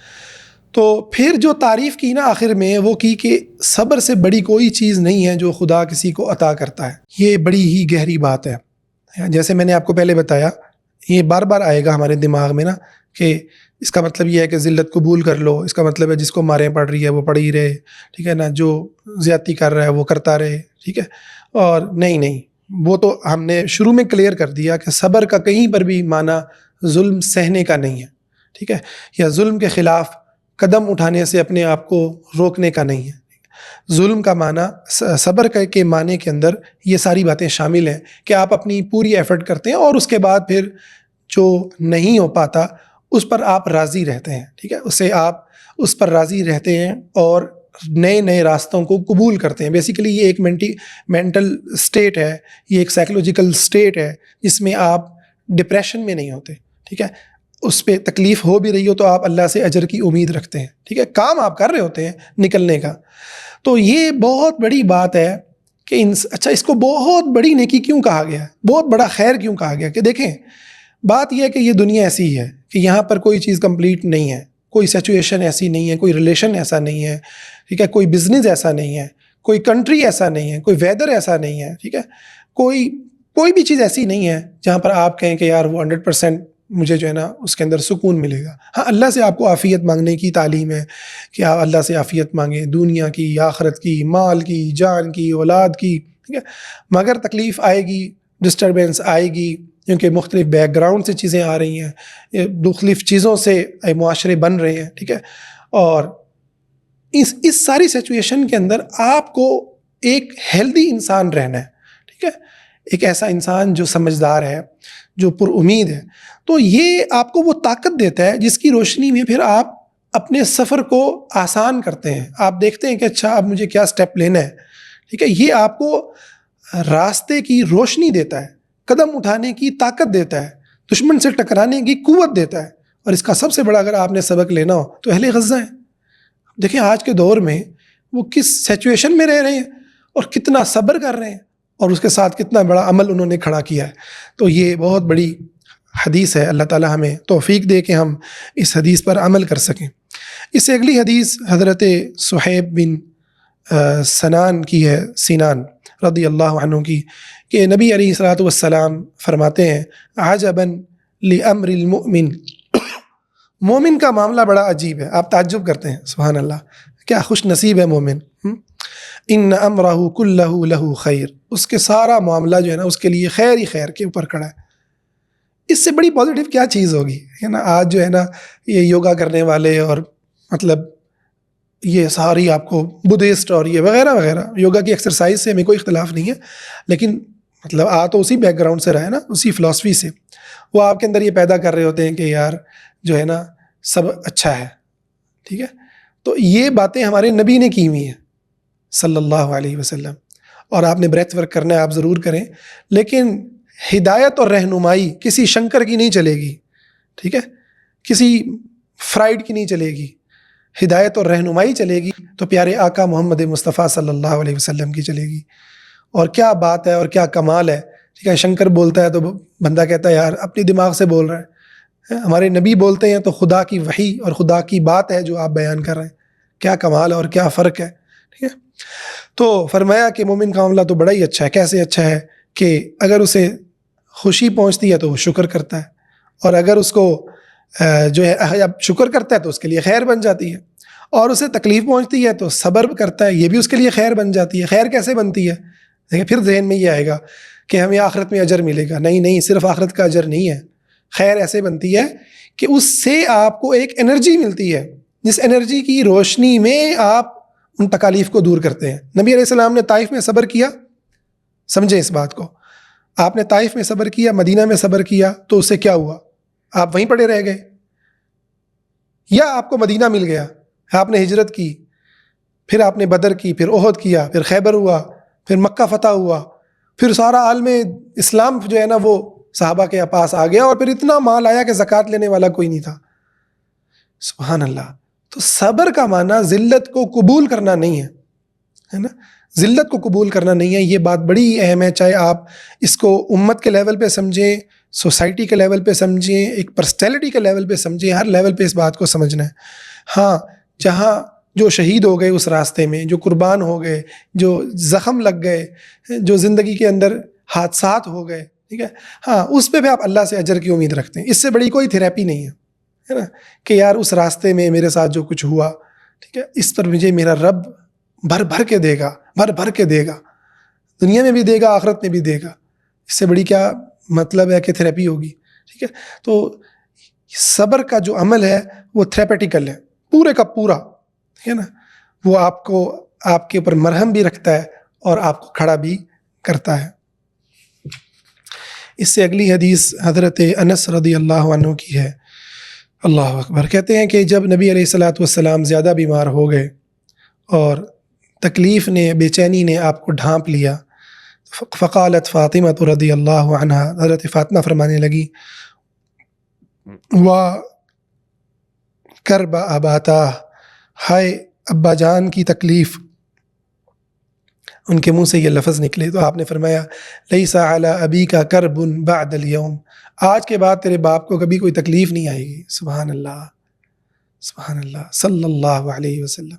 تو پھر جو تعریف کی نا آخر میں وہ کی کہ صبر سے بڑی کوئی چیز نہیں ہے جو خدا کسی کو عطا کرتا ہے۔ یہ بڑی ہی گہری بات ہے، جیسے میں نے آپ کو پہلے بتایا، یہ بار بار آئے گا ہمارے دماغ میں نا کہ اس کا مطلب یہ ہے کہ ذلت قبول کر لو، اس کا مطلب ہے جس کو ماریں پڑ رہی ہے وہ پڑ ہی رہے، ٹھیک ہے نا، جو زیادتی کر رہا ہے وہ کرتا رہے، ٹھیک ہے۔ اور نہیں، وہ تو ہم نے شروع میں کلیئر کر دیا کہ صبر کا کہیں پر بھی معنی ظلم سہنے کا نہیں ہے، ٹھیک ہے، یا ظلم کے خلاف قدم اٹھانے سے اپنے آپ کو روکنے کا نہیں ہے۔ ظلم کا معنی، صبر کے معنی کے اندر یہ ساری باتیں شامل ہیں کہ آپ اپنی پوری ایفرٹ کرتے ہیں اور اس کے بعد پھر جو نہیں ہو پاتا اس پر آپ راضی رہتے ہیں، ٹھیک ہے، اسے آپ اس پر راضی رہتے ہیں اور نئے راستوں کو قبول کرتے ہیں۔ بیسیکلی یہ ایک مینٹل سٹیٹ ہے، یہ ایک سائیکولوجیکل سٹیٹ ہے جس میں آپ ڈپریشن میں نہیں ہوتے، ٹھیک ہے، اس پہ تکلیف ہو بھی رہی ہو تو آپ اللہ سے اجر کی امید رکھتے ہیں، ٹھیک ہے، کام آپ کر رہے ہوتے ہیں نکلنے کا۔ تو یہ بہت بڑی بات ہے کہ اچھا اس کو بہت بڑی نیکی کیوں کہا گیا ہے، بہت بڑا خیر کیوں کہا گیا؟ کہ دیکھیں بات یہ ہے کہ یہ دنیا ایسی ہے کہ یہاں پر کوئی چیز کمپلیٹ نہیں ہے، کوئی سچویشن ایسی نہیں ہے، کوئی ریلیشن ایسا نہیں ہے، ٹھیک ہے، کوئی بزنس ایسا نہیں ہے، کوئی کنٹری ایسا نہیں ہے، کوئی ویدر ایسا نہیں ہے، ٹھیک ہے، کوئی بھی چیز ایسی نہیں ہے جہاں پر آپ کہیں کہ یار وہ 100% مجھے جو ہے نا اس کے اندر سکون ملے گا۔ ہاں اللہ سے آپ کو عافیت مانگنے کی تعلیم ہے کہ آپ اللہ سے عافیت مانگیں، دنیا کی، آخرت کی، مال کی، جان کی، اولاد کی، ٹھیک ہے، مگر تکلیف آئے گی، ڈسٹربینس آئے گی، کیونکہ مختلف بیک گراؤنڈ سے چیزیں آ رہی ہیں، مختلف چیزوں سے معاشرے بن رہے ہیں، ٹھیک ہے، اور اس ساری سچویشن کے اندر آپ کو ایک ہیلدی انسان رہنا ہے، ٹھیک ہے، ایک ایسا انسان جو سمجھدار ہے، جو پر امید ہے۔ تو یہ آپ کو وہ طاقت دیتا ہے جس کی روشنی میں پھر آپ اپنے سفر کو آسان کرتے ہیں۔ آپ دیکھتے ہیں کہ اچھا اب مجھے کیا سٹیپ لینا ہے، ٹھیک ہے، یہ آپ کو راستے کی روشنی دیتا ہے، قدم اٹھانے کی طاقت دیتا ہے، دشمن سے ٹکرانے کی قوت دیتا ہے۔ اور اس کا سب سے بڑا اگر آپ نے سبق لینا ہو تو اہل غزہ ہیں۔ دیکھیں آج کے دور میں وہ کس سچویشن میں رہ رہے ہیں اور کتنا صبر کر رہے ہیں، اور اس کے ساتھ کتنا بڑا عمل انہوں نے کھڑا کیا ہے۔ تو یہ بہت بڑی حدیث ہے، اللہ تعالی ہمیں توفیق دے کہ ہم اس حدیث پر عمل کر سکیں۔ اس سے اگلی حدیث حضرت صہیب بن سنان کی ہے، سنان رضی اللہ عنہ کی، کہ نبی علیہ الصلوۃ والسلام فرماتے ہیں عجباً لامر المؤمن، مومن کا معاملہ بڑا عجیب ہے۔ آپ تعجب کرتے ہیں، سبحان اللہ، کیا خوش نصیب ہے مومن۔ ان امرہ کلہ لہ خیر، اس کے سارا معاملہ جو ہے نا اس کے لیے خیر ہی خیر کے اوپر کھڑا ہے۔ اس سے بڑی پازیٹیو کیا چیز ہوگی، ہے نا؟ آج جو ہے نا یہ یوگا کرنے والے اور مطلب یہ ساری آپ کو بدھسٹ اور یہ وغیرہ وغیرہ، یوگا کی ایکسرسائز سے ہمیں کوئی اختلاف نہیں ہے، لیکن مطلب تو اسی بیک گراؤنڈ سے رہا ہے نا، اسی فلاسفی سے وہ آپ کے اندر یہ پیدا کر رہے ہوتے ہیں کہ یار جو ہے نا سب اچھا ہے، ٹھیک ہے؟ تو یہ باتیں ہمارے نبی نے کی ہوئی ہیں صلی اللہ علیہ وسلم، اور آپ نے بریتھ ورک کرنا ہے آپ ضرور کریں، لیکن ہدایت اور رہنمائی کسی شنکر کی نہیں چلے گی، ٹھیک ہے؟ کسی فرائڈ کی نہیں چلے گی، ہدایت اور رہنمائی چلے گی تو پیارے آقا محمد مصطفیٰ صلی اللہ علیہ وسلم کی چلے گی۔ اور کیا بات ہے اور کیا کمال ہے، ٹھیک ہے؟ شنکر بولتا ہے تو بندہ کہتا ہے یار اپنی دماغ سے بول رہا ہے، ہمارے نبی بولتے ہیں تو خدا کی وحی اور خدا کی بات ہے جو آپ بیان کر رہے ہیں، کیا کمال ہے اور کیا فرق ہے، ٹھیک ہے؟ تو فرمایا کہ مومن کا معاملہ تو بڑا ہی اچھا ہے۔ کیسے اچھا ہے کہ اگر اسے خوشی پہنچتی ہے تو وہ شکر کرتا ہے، اور اگر اس کو جو ہے اب شکر کرتا ہے تو اس کے لیے خیر بن جاتی ہے، اور اسے تکلیف پہنچتی ہے تو صبر کرتا ہے، یہ بھی اس کے لیے خیر بن جاتی ہے۔ خیر کیسے بنتی ہے؟ دیکھیں پھر ذہن میں یہ آئے گا کہ ہمیں آخرت میں اجر ملے گا، نہیں، صرف آخرت کا اجر نہیں ہے، خیر ایسے بنتی ہے کہ اس سے آپ کو ایک انرجی ملتی ہے، جس انرجی کی روشنی میں آپ ان تکالیف کو دور کرتے ہیں۔ نبی علیہ السلام نے طائف میں صبر کیا، سمجھیں اس بات کو، آپ نے طائف میں صبر کیا، مدینہ میں صبر کیا، تو اس سے کیا ہوا؟ آپ وہیں پڑے رہ گئے، یا آپ کو مدینہ مل گیا، آپ نے ہجرت کی، پھر آپ نے بدر کی، پھر احد کیا، پھر خیبر ہوا، پھر مکہ فتح ہوا، پھر سارا عالم اسلام جو ہے نا وہ صحابہ کے پاس آ گیا، اور پھر اتنا مال آیا کہ زکوٰۃ لینے والا کوئی نہیں تھا۔ سبحان اللہ۔ تو صبر کا معنی ذلت کو قبول کرنا نہیں ہے نا، ذلت کو قبول کرنا نہیں ہے۔ یہ بات بڑی اہم ہے، چاہے آپ اس کو امت کے لیول پہ سمجھیں، سوسائٹی کے لیول پہ سمجھیں، ایک پرسنالٹی کے لیول پہ سمجھیں، ہر لیول پہ اس بات کو سمجھنا ہے۔ ہاں، جہاں جو شہید ہو گئے اس راستے میں، جو قربان ہو گئے، جو زخم لگ گئے، جو زندگی کے اندر حادثات ہو گئے، ٹھیک ہے، ہاں اس پہ بھی آپ اللہ سے اجر کی امید رکھتے ہیں۔ اس سے بڑی کوئی تھیراپی نہیں ہے نا، کہ یار اس راستے میں میرے ساتھ جو کچھ ہوا، ٹھیک ہے، اس پر مجھے میرا رب بھر بھر کے دے گا، بھر بھر کے دے گا، دنیا میں بھی دے گا، آخرت میں بھی دے گا۔ اس سے بڑی کیا مطلب ہے کہ تھیراپی ہوگی، ٹھیک ہے؟ تو صبر کا جو عمل ہے وہ تھراپیٹیکل ہے، پورے کا پورا، ٹھیک ہے نا، وہ آپ کو آپ کے اوپر مرہم بھی رکھتا ہے اور آپ کو کھڑا بھی کرتا ہے۔ اس سے اگلی حدیث حضرت انس رضی اللہ عنہ کی ہے، اللہ اکبر۔ کہتے ہیں کہ جب نبی علیہ الصلاۃ والسلام زیادہ بیمار ہو گئے اور تکلیف نے، بے چینی نے آپ کو ڈھانپ لیا، فقالت فاطمہ رضی اللہ عنہ، حضرت فاطمہ فرمانے لگی، وا کرب اباتا، ہائے ابا جان کی تکلیف۔ ان کے منہ سے یہ لفظ نکلے تو آپ نے فرمایا، لیس علی ابی کا کرب بعد اليوم، آج کے بعد تیرے باپ کو کبھی کوئی تکلیف نہیں آئے گی۔ سبحان اللہ، سبحان اللہ، صلی اللہ علیہ وسلم۔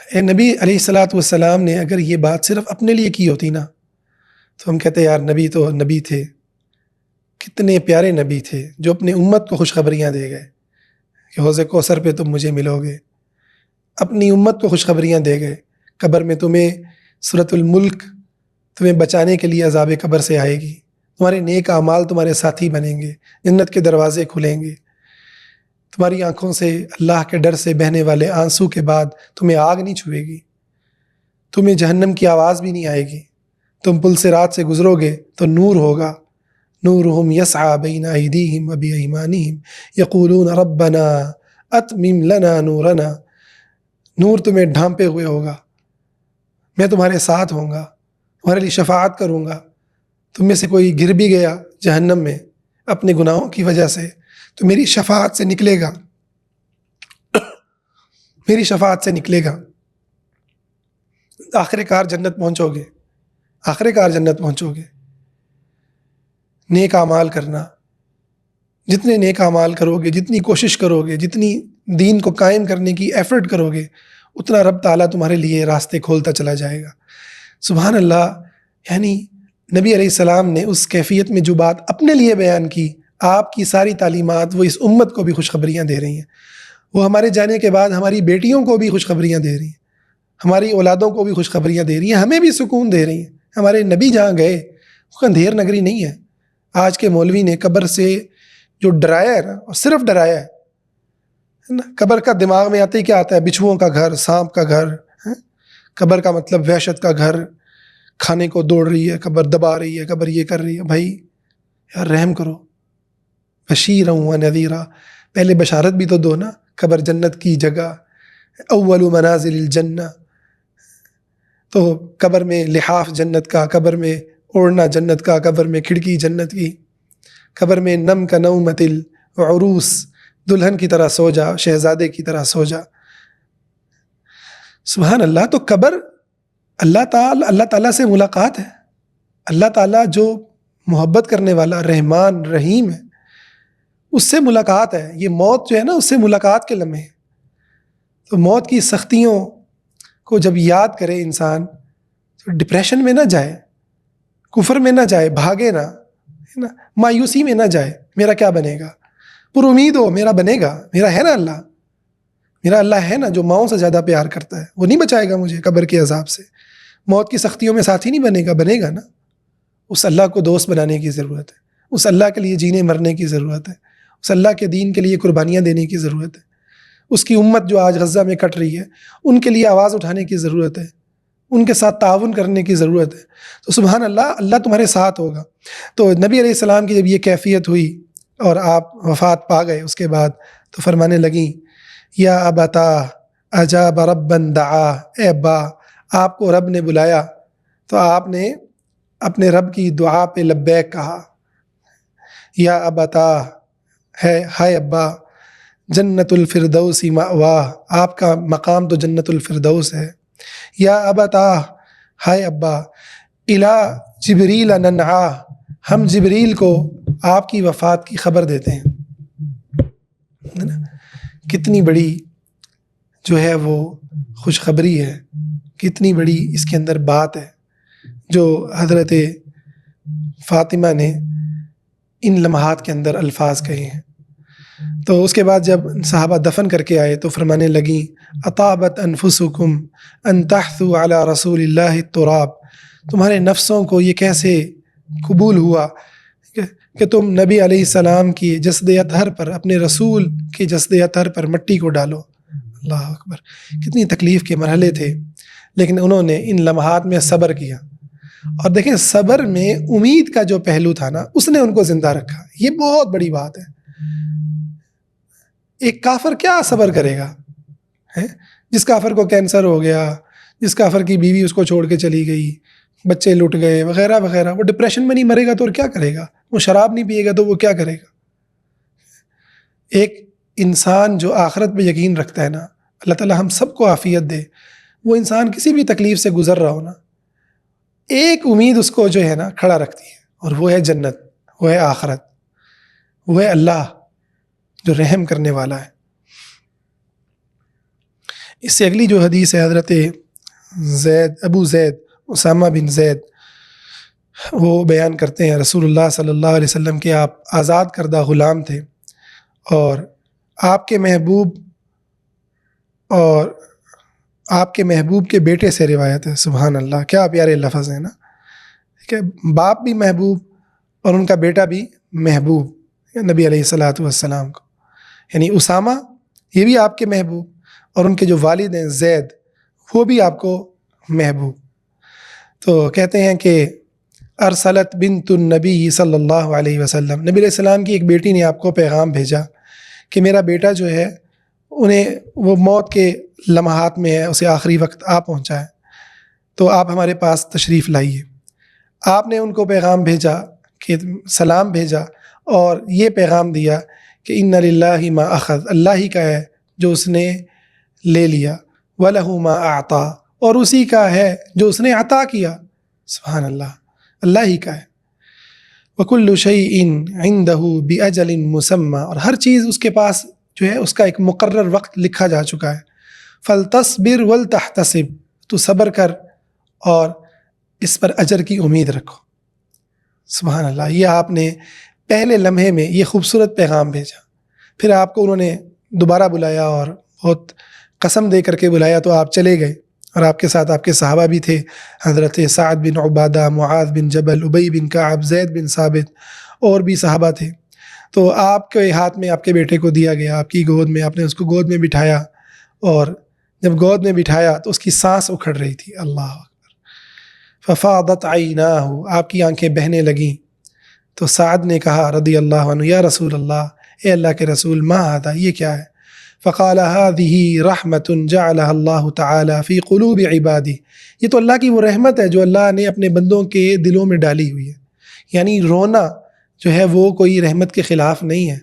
اے نبی علیہ الصلاۃ والسلام نے اگر یہ بات صرف اپنے لیے کی ہوتی نا تو ہم کہتے یار نبی تو نبی تھے، کتنے پیارے نبی تھے جو اپنی امت کو خوشخبریاں دے گئے کہ حوض کوثر پہ تم مجھے ملو گے، اپنی امت کو خوشخبریاں دے گئے، قبر میں تمہیں سورۃ الملک تمہیں بچانے کے لیے عذاب قبر سے آئے گی، تمہارے نیک اعمال تمہارے ساتھی بنیں گے، جنت کے دروازے کھلیں گے، تمہاری آنکھوں سے اللہ کے ڈر سے بہنے والے آنسو کے بعد تمہیں آگ نہیں چھوئے گی، تمہیں جہنم کی آواز بھی نہیں آئے گی، تم پل صراط سے گزرو گے تو نور ہوگا، نورہم یسعی بین ایدیہم و بایمانہم یقولون ربنا اتمم لنا نورنا، نور تمہیں ڈھانپے ہوئے ہوگا، میں تمہارے ساتھ ہوں گا، تمہارے لیے شفاعت کروں گا، تم میں سے کوئی گر بھی گیا جہنم میں اپنے گناہوں کی وجہ سے تو میری شفاعت سے نکلے گا، میری شفاعت سے نکلے گا، آخر کار جنت پہنچو گے، آخر کار جنت پہنچو گے۔ نیک اعمال کرنا، جتنے نیک اعمال کرو گے، جتنی کوشش کرو گے، جتنی دین کو قائم کرنے کی ایفرٹ کرو گے، اتنا رب تعالیٰ تمہارے لیے راستے کھولتا چلا جائے گا۔ سبحان اللہ۔ یعنی نبی علیہ السلام نے اس کیفیت میں جو بات اپنے لیے بیان کی، آپ کی ساری تعلیمات وہ اس امت کو بھی خوشخبریاں دے رہی ہیں۔ وہ ہمارے جانے کے بعد ہماری بیٹیوں کو بھی خوشخبریاں دے رہی ہیں، ہماری اولادوں کو بھی خوشخبریاں دے رہی ہیں، ہمیں بھی سکون دے رہی ہیں۔ ہمارے نبی جہاں گئے وہ اندھیر نگری نہیں ہے۔ آج کے مولوی نے قبر سے جو ڈرایا ہے نا، اور صرف ڈرایا ہے نا، قبر کا دماغ میں آتے ہی کیا آتا ہے؟ بچھوؤں کا گھر، سانپ کا گھر، قبر کا مطلب وحشت کا گھر، کھانے کو دوڑ رہی ہے قبر، دبا رہی ہے قبر، یہ کر رہی ہے۔ بھائی یار رحم کرو، بشیرا و نذیرا، پہلے بشارت بھی تو دو نا، قبر جنت کی جگہ، اول منازل الجنہ، تو قبر میں لحاف جنت کا، قبر میں اوڑھنا جنت کا، قبر میں کھڑکی جنت کی، قبر میں نم کا نومت العروس، دلہن کی طرح سو جا، شہزادے کی طرح سو جا۔ سبحان اللہ۔ تو قبر اللہ تعالیٰ سے ملاقات ہے۔ اللہ تعالیٰ جو محبت کرنے والا رحمان رحیم ہے، اس سے ملاقات ہے۔ یہ موت جو ہے نا، اس سے ملاقات کے لمحے ہیں۔ تو موت کی سختیوں کو جب یاد کرے انسان، تو ڈپریشن میں نہ جائے، کفر میں نہ جائے، بھاگے نہ، ہے نا، مایوسی میں نہ جائے، میرا کیا بنے گا، پر امید ہو میرا بنے گا، میرا ہے نا اللہ، میرا اللہ ہے نا جو ماؤں سے زیادہ پیار کرتا ہے، وہ نہیں بچائے گا مجھے قبر کے عذاب سے، موت کی سختیوں میں ساتھی نہیں بنے گا، بنے گا نا۔ اس اللہ کو دوست بنانے کی ضرورت ہے، اس اللہ کے لیے جینے مرنے کی ضرورت ہے، اس اللہ کے دین کے لیے قربانیاں دینے کی ضرورت ہے، اس کی امت جو آج غزہ میں کٹ رہی ہے ان کے لیے آواز اٹھانے کی ضرورت ہے، ان کے ساتھ تعاون کرنے کی ضرورت ہے۔ تو سبحان اللہ، اللہ تمہارے ساتھ ہوگا۔ تو نبی علیہ السلام کی جب یہ کیفیت ہوئی اور آپ وفات پا گئے، اس کے بعد تو فرمانے لگیں یا ابتا اجاب ربا دعا، اے ابا آپ کو رب نے بلایا تو آپ نے اپنے رب کی دعا پہ لبیک کہا۔ یا ابتا ہے، ہائے ابا، جنت الفردوس مأواہ، آپ کا مقام تو جنت الفردوس ہے۔ یا ابتا، ہائے ابا، الی جبریل ننعا، ہم جبریل کو آپ کی وفات کی خبر دیتے ہیں۔ کتنی بڑی جو ہے وہ خوشخبری ہے، کتنی بڑی اس کے اندر بات ہے جو حضرت فاطمہ نے ان لمحات کے اندر الفاظ کہے ہیں۔ تو اس کے بعد جب صحابہ دفن کر کے آئے تو فرمانے لگیں اطابت انفسکم ان تحثوا علی رسول اللہ التراب، تمہارے نفسوں کو یہ کیسے قبول ہوا کہ تم نبی علیہ السلام کی جسد اطہر پر، اپنے رسول کی جسد اطہر پر مٹی کو ڈالو۔ اللہ اکبر، کتنی تکلیف کے مرحلے تھے، لیکن انہوں نے ان لمحات میں صبر کیا۔ اور دیکھیں صبر میں امید کا جو پہلو تھا نا، اس نے ان کو زندہ رکھا۔ یہ بہت بڑی بات ہے۔ ایک کافر کیا صبر کرے گا؟ جس کافر کو کینسر ہو گیا، جس کافر کی بیوی اس کو چھوڑ کے چلی گئی، بچے لٹ گئے وغیرہ وغیرہ، وہ ڈپریشن میں نہیں مرے گا تو اور کیا کرے گا؟ وہ شراب نہیں پیے گا تو وہ کیا کرے گا؟ ایک انسان جو آخرت پہ یقین رکھتا ہے نا، اللہ تعالیٰ ہم سب کو عافیت دے، وہ انسان کسی بھی تکلیف سے گزر رہا ہو نا، ایک امید اس کو جو ہے نا کھڑا رکھتی ہے، اور وہ ہے جنت، وہ ہے آخرت، وہ ہے اللہ جو رحم کرنے والا ہے۔ اس سے اگلی جو حدیث ہے حضرت ابو زید اسامہ بن زید، وہ بیان کرتے ہیں رسول اللہ صلی اللہ علیہ وسلم کے آپ آزاد کردہ غلام تھے، اور آپ کے محبوب کے بیٹے سے روایت ہے۔ سبحان اللہ، کیا پیارے لفظ ہیں نا، کہ باپ بھی محبوب اور ان کا بیٹا بھی محبوب نبی علیہ الصلاۃ والسلام کو، یعنی اسامہ یہ بھی آپ کے محبوب، اور ان کے جو والد ہیں زید وہ بھی آپ کو محبوب۔ تو کہتے ہیں کہ ارسلت بنت النبی صلی اللہ علیہ وسلم، نبی علیہ السلام کی ایک بیٹی نے آپ کو پیغام بھیجا کہ میرا بیٹا جو ہے وہ موت کے لمحات میں ہے، اسے آخری وقت آ پہنچا ہے، تو آپ ہمارے پاس تشریف لائیے۔ آپ نے ان کو پیغام بھیجا، کہ سلام بھیجا، اور یہ پیغام دیا کہ ان للہ ما اخذ، اللہ ہی کا ہے جو اس نے لے لیا، وَلَهُ مَا أَعْطَى، اور اسی کا ہے جو اس نے عطا کیا۔ سبحان اللہ، اللہ ہی کا ہے۔ وَكُلُّ شَيْءٍ عِنْدَهُ بِأَجَلٍ مُسَمَّى، اور ہر چیز اس کے پاس جو ہے اس کا ایک مقرر وقت لکھا جا چکا ہے۔ فَلْتَصْبِرْ وَلْتَحْتَسِبْ، تو صبر کر اور اس پر اجر کی امید رکھو۔ سبحان اللہ، یہ آپ نے پہلے لمحے میں یہ خوبصورت پیغام بھیجا، پھر آپ کو انہوں نے دوبارہ بلایا اور بہت قسم دے کر کے بلایا تو آپ چلے گئے، اور آپ کے ساتھ آپ کے صحابہ بھی تھے، حضرت سعد بن عبادہ، معاذ بن جبل، ابی بن کعب، زید بن ثابت، اور بھی صحابہ تھے۔ تو آپ کے ہاتھ میں آپ کے بیٹے کو دیا گیا، آپ کی گود میں، آپ نے اس کو گود میں بٹھایا، اور جب گود میں بٹھایا تو اس کی سانس اکھڑ رہی تھی، اللہ اکبر، ففاضت عیناہ، آپ کی آنکھیں بہنے لگیں۔ تو سعد نے کہا رضی اللہ عنہ، یا رسول اللہ، اے اللہ کے رسول، ما ھذا، یہ کیا ہے؟ فقال هذه رحمت جعلها اللہ تعالی فی قلوب عبادہ، یہ تو اللہ کی وہ رحمت ہے جو اللہ نے اپنے بندوں کے دلوں میں ڈالی ہوئی ہے۔ یعنی رونا جو ہے وہ کوئی رحمت کے خلاف نہیں ہے،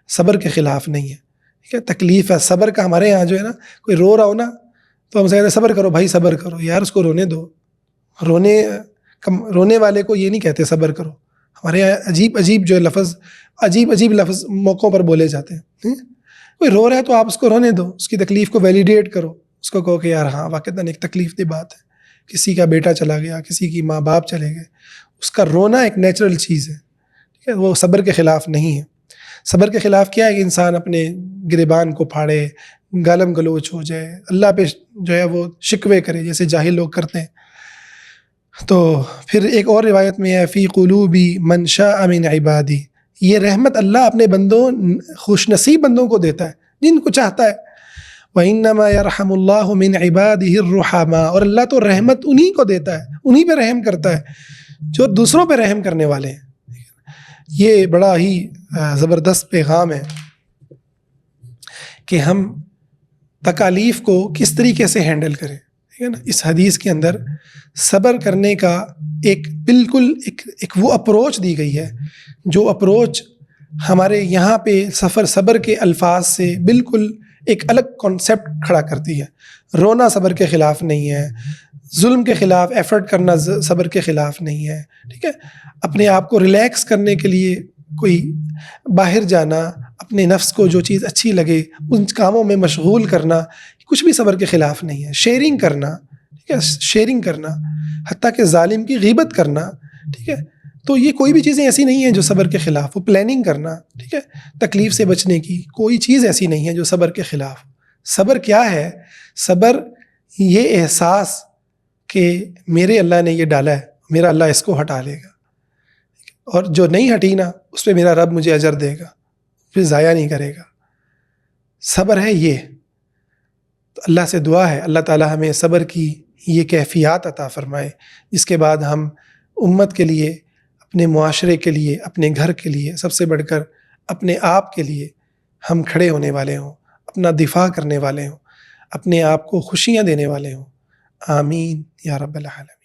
صبر کے خلاف نہیں ہے، ٹھیک ہے؟ تکلیف ہے صبر کا، ہمارے ہاں جو ہے نا، کوئی رو رہا ہو نا تو ہم سے کہتے ہیں صبر کرو بھائی، صبر کرو یار، اس کو رونے دو۔ رونے والے کو یہ نہیں کہتے صبر کرو، ہمارے یہاں عجیب عجیب لفظ موقعوں پر بولے جاتے ہیں۔ کوئی رو رہا ہے تو آپ اس کو رونے دو، اس کی تکلیف کو ویلیڈیٹ کرو، اس کو کہو کہ یار ہاں واقعتاً ایک تکلیف دہ بات ہے، کسی کا بیٹا چلا گیا، کسی کی ماں باپ چلے گئے، اس کا رونا ایک نیچرل چیز ہے، ٹھیک ہے؟ وہ صبر کے خلاف نہیں ہے۔ صبر کے خلاف کیا ہے کہ انسان اپنے گریبان کو پھاڑے، گالم گلوچ ہو جائے، اللہ پہ جو ہے وہ شکوے کرے جیسے جاہل لوگ کرتے ہیں۔ تو پھر ایک اور روایت میں ہے فی قلوب من شاء من عبادی، یہ رحمت اللہ اپنے بندوں، خوش نصیب بندوں کو دیتا ہے جن کو چاہتا ہے۔ وَإِنَّمَا يَرْحَمُ اللَّهُ مِنْ عِبَادِهِ الرُّحَمَاء، اور اللہ تو رحمت انہی کو دیتا ہے، انہی پہ رحم کرتا ہے جو دوسروں پہ رحم کرنے والے ہیں۔ یہ بڑا ہی زبردست پیغام ہے کہ ہم تکالیف کو کس طریقے سے ہینڈل کریں، ٹھیک ہے نا؟ اس حدیث کے اندر صبر کرنے کا بالکل ایک وہ اپروچ دی گئی ہے جو اپروچ ہمارے یہاں پہ صبر کے الفاظ سے بالکل ایک الگ کانسیپٹ کھڑا کرتی ہے۔ رونا صبر کے خلاف نہیں ہے، ظلم کے خلاف ایفرٹ کرنا صبر کے خلاف نہیں ہے، ٹھیک ہے؟ اپنے آپ کو ریلیکس کرنے کے لیے کوئی باہر جانا، اپنے نفس کو جو چیز اچھی لگے ان کاموں میں مشغول کرنا، کچھ بھی صبر کے خلاف نہیں ہے۔ شیئرنگ کرنا، ٹھیک ہے، شیئرنگ کرنا، حتیٰ کہ ظالم کی غیبت کرنا، ٹھیک ہے، تو یہ کوئی بھی چیزیں ایسی نہیں ہیں جو صبر کے خلاف ہو۔ پلاننگ کرنا، ٹھیک ہے، تکلیف سے بچنے کی کوئی چیز ایسی نہیں ہے جو صبر کے خلاف۔ صبر کیا ہے؟ صبر یہ احساس کہ میرے اللہ نے یہ ڈالا ہے، میرا اللہ اس کو ہٹا لے گا، اور جو نہیں ہٹی نا اس پہ میرا رب مجھے اجر دے گا، پھر ضائع نہیں کرے گا۔ صبر ہے یہ۔ تو اللہ سے دعا ہے اللہ تعالی ہمیں صبر کی یہ کیفیات عطا فرمائے، جس کے بعد ہم امت کے لیے، اپنے معاشرے کے لیے، اپنے گھر کے لیے، سب سے بڑھ کر اپنے آپ کے لیے ہم کھڑے ہونے والے ہوں، اپنا دفاع کرنے والے ہوں، اپنے آپ کو خوشیاں دینے والے ہوں۔ آمین یا رب العالمین۔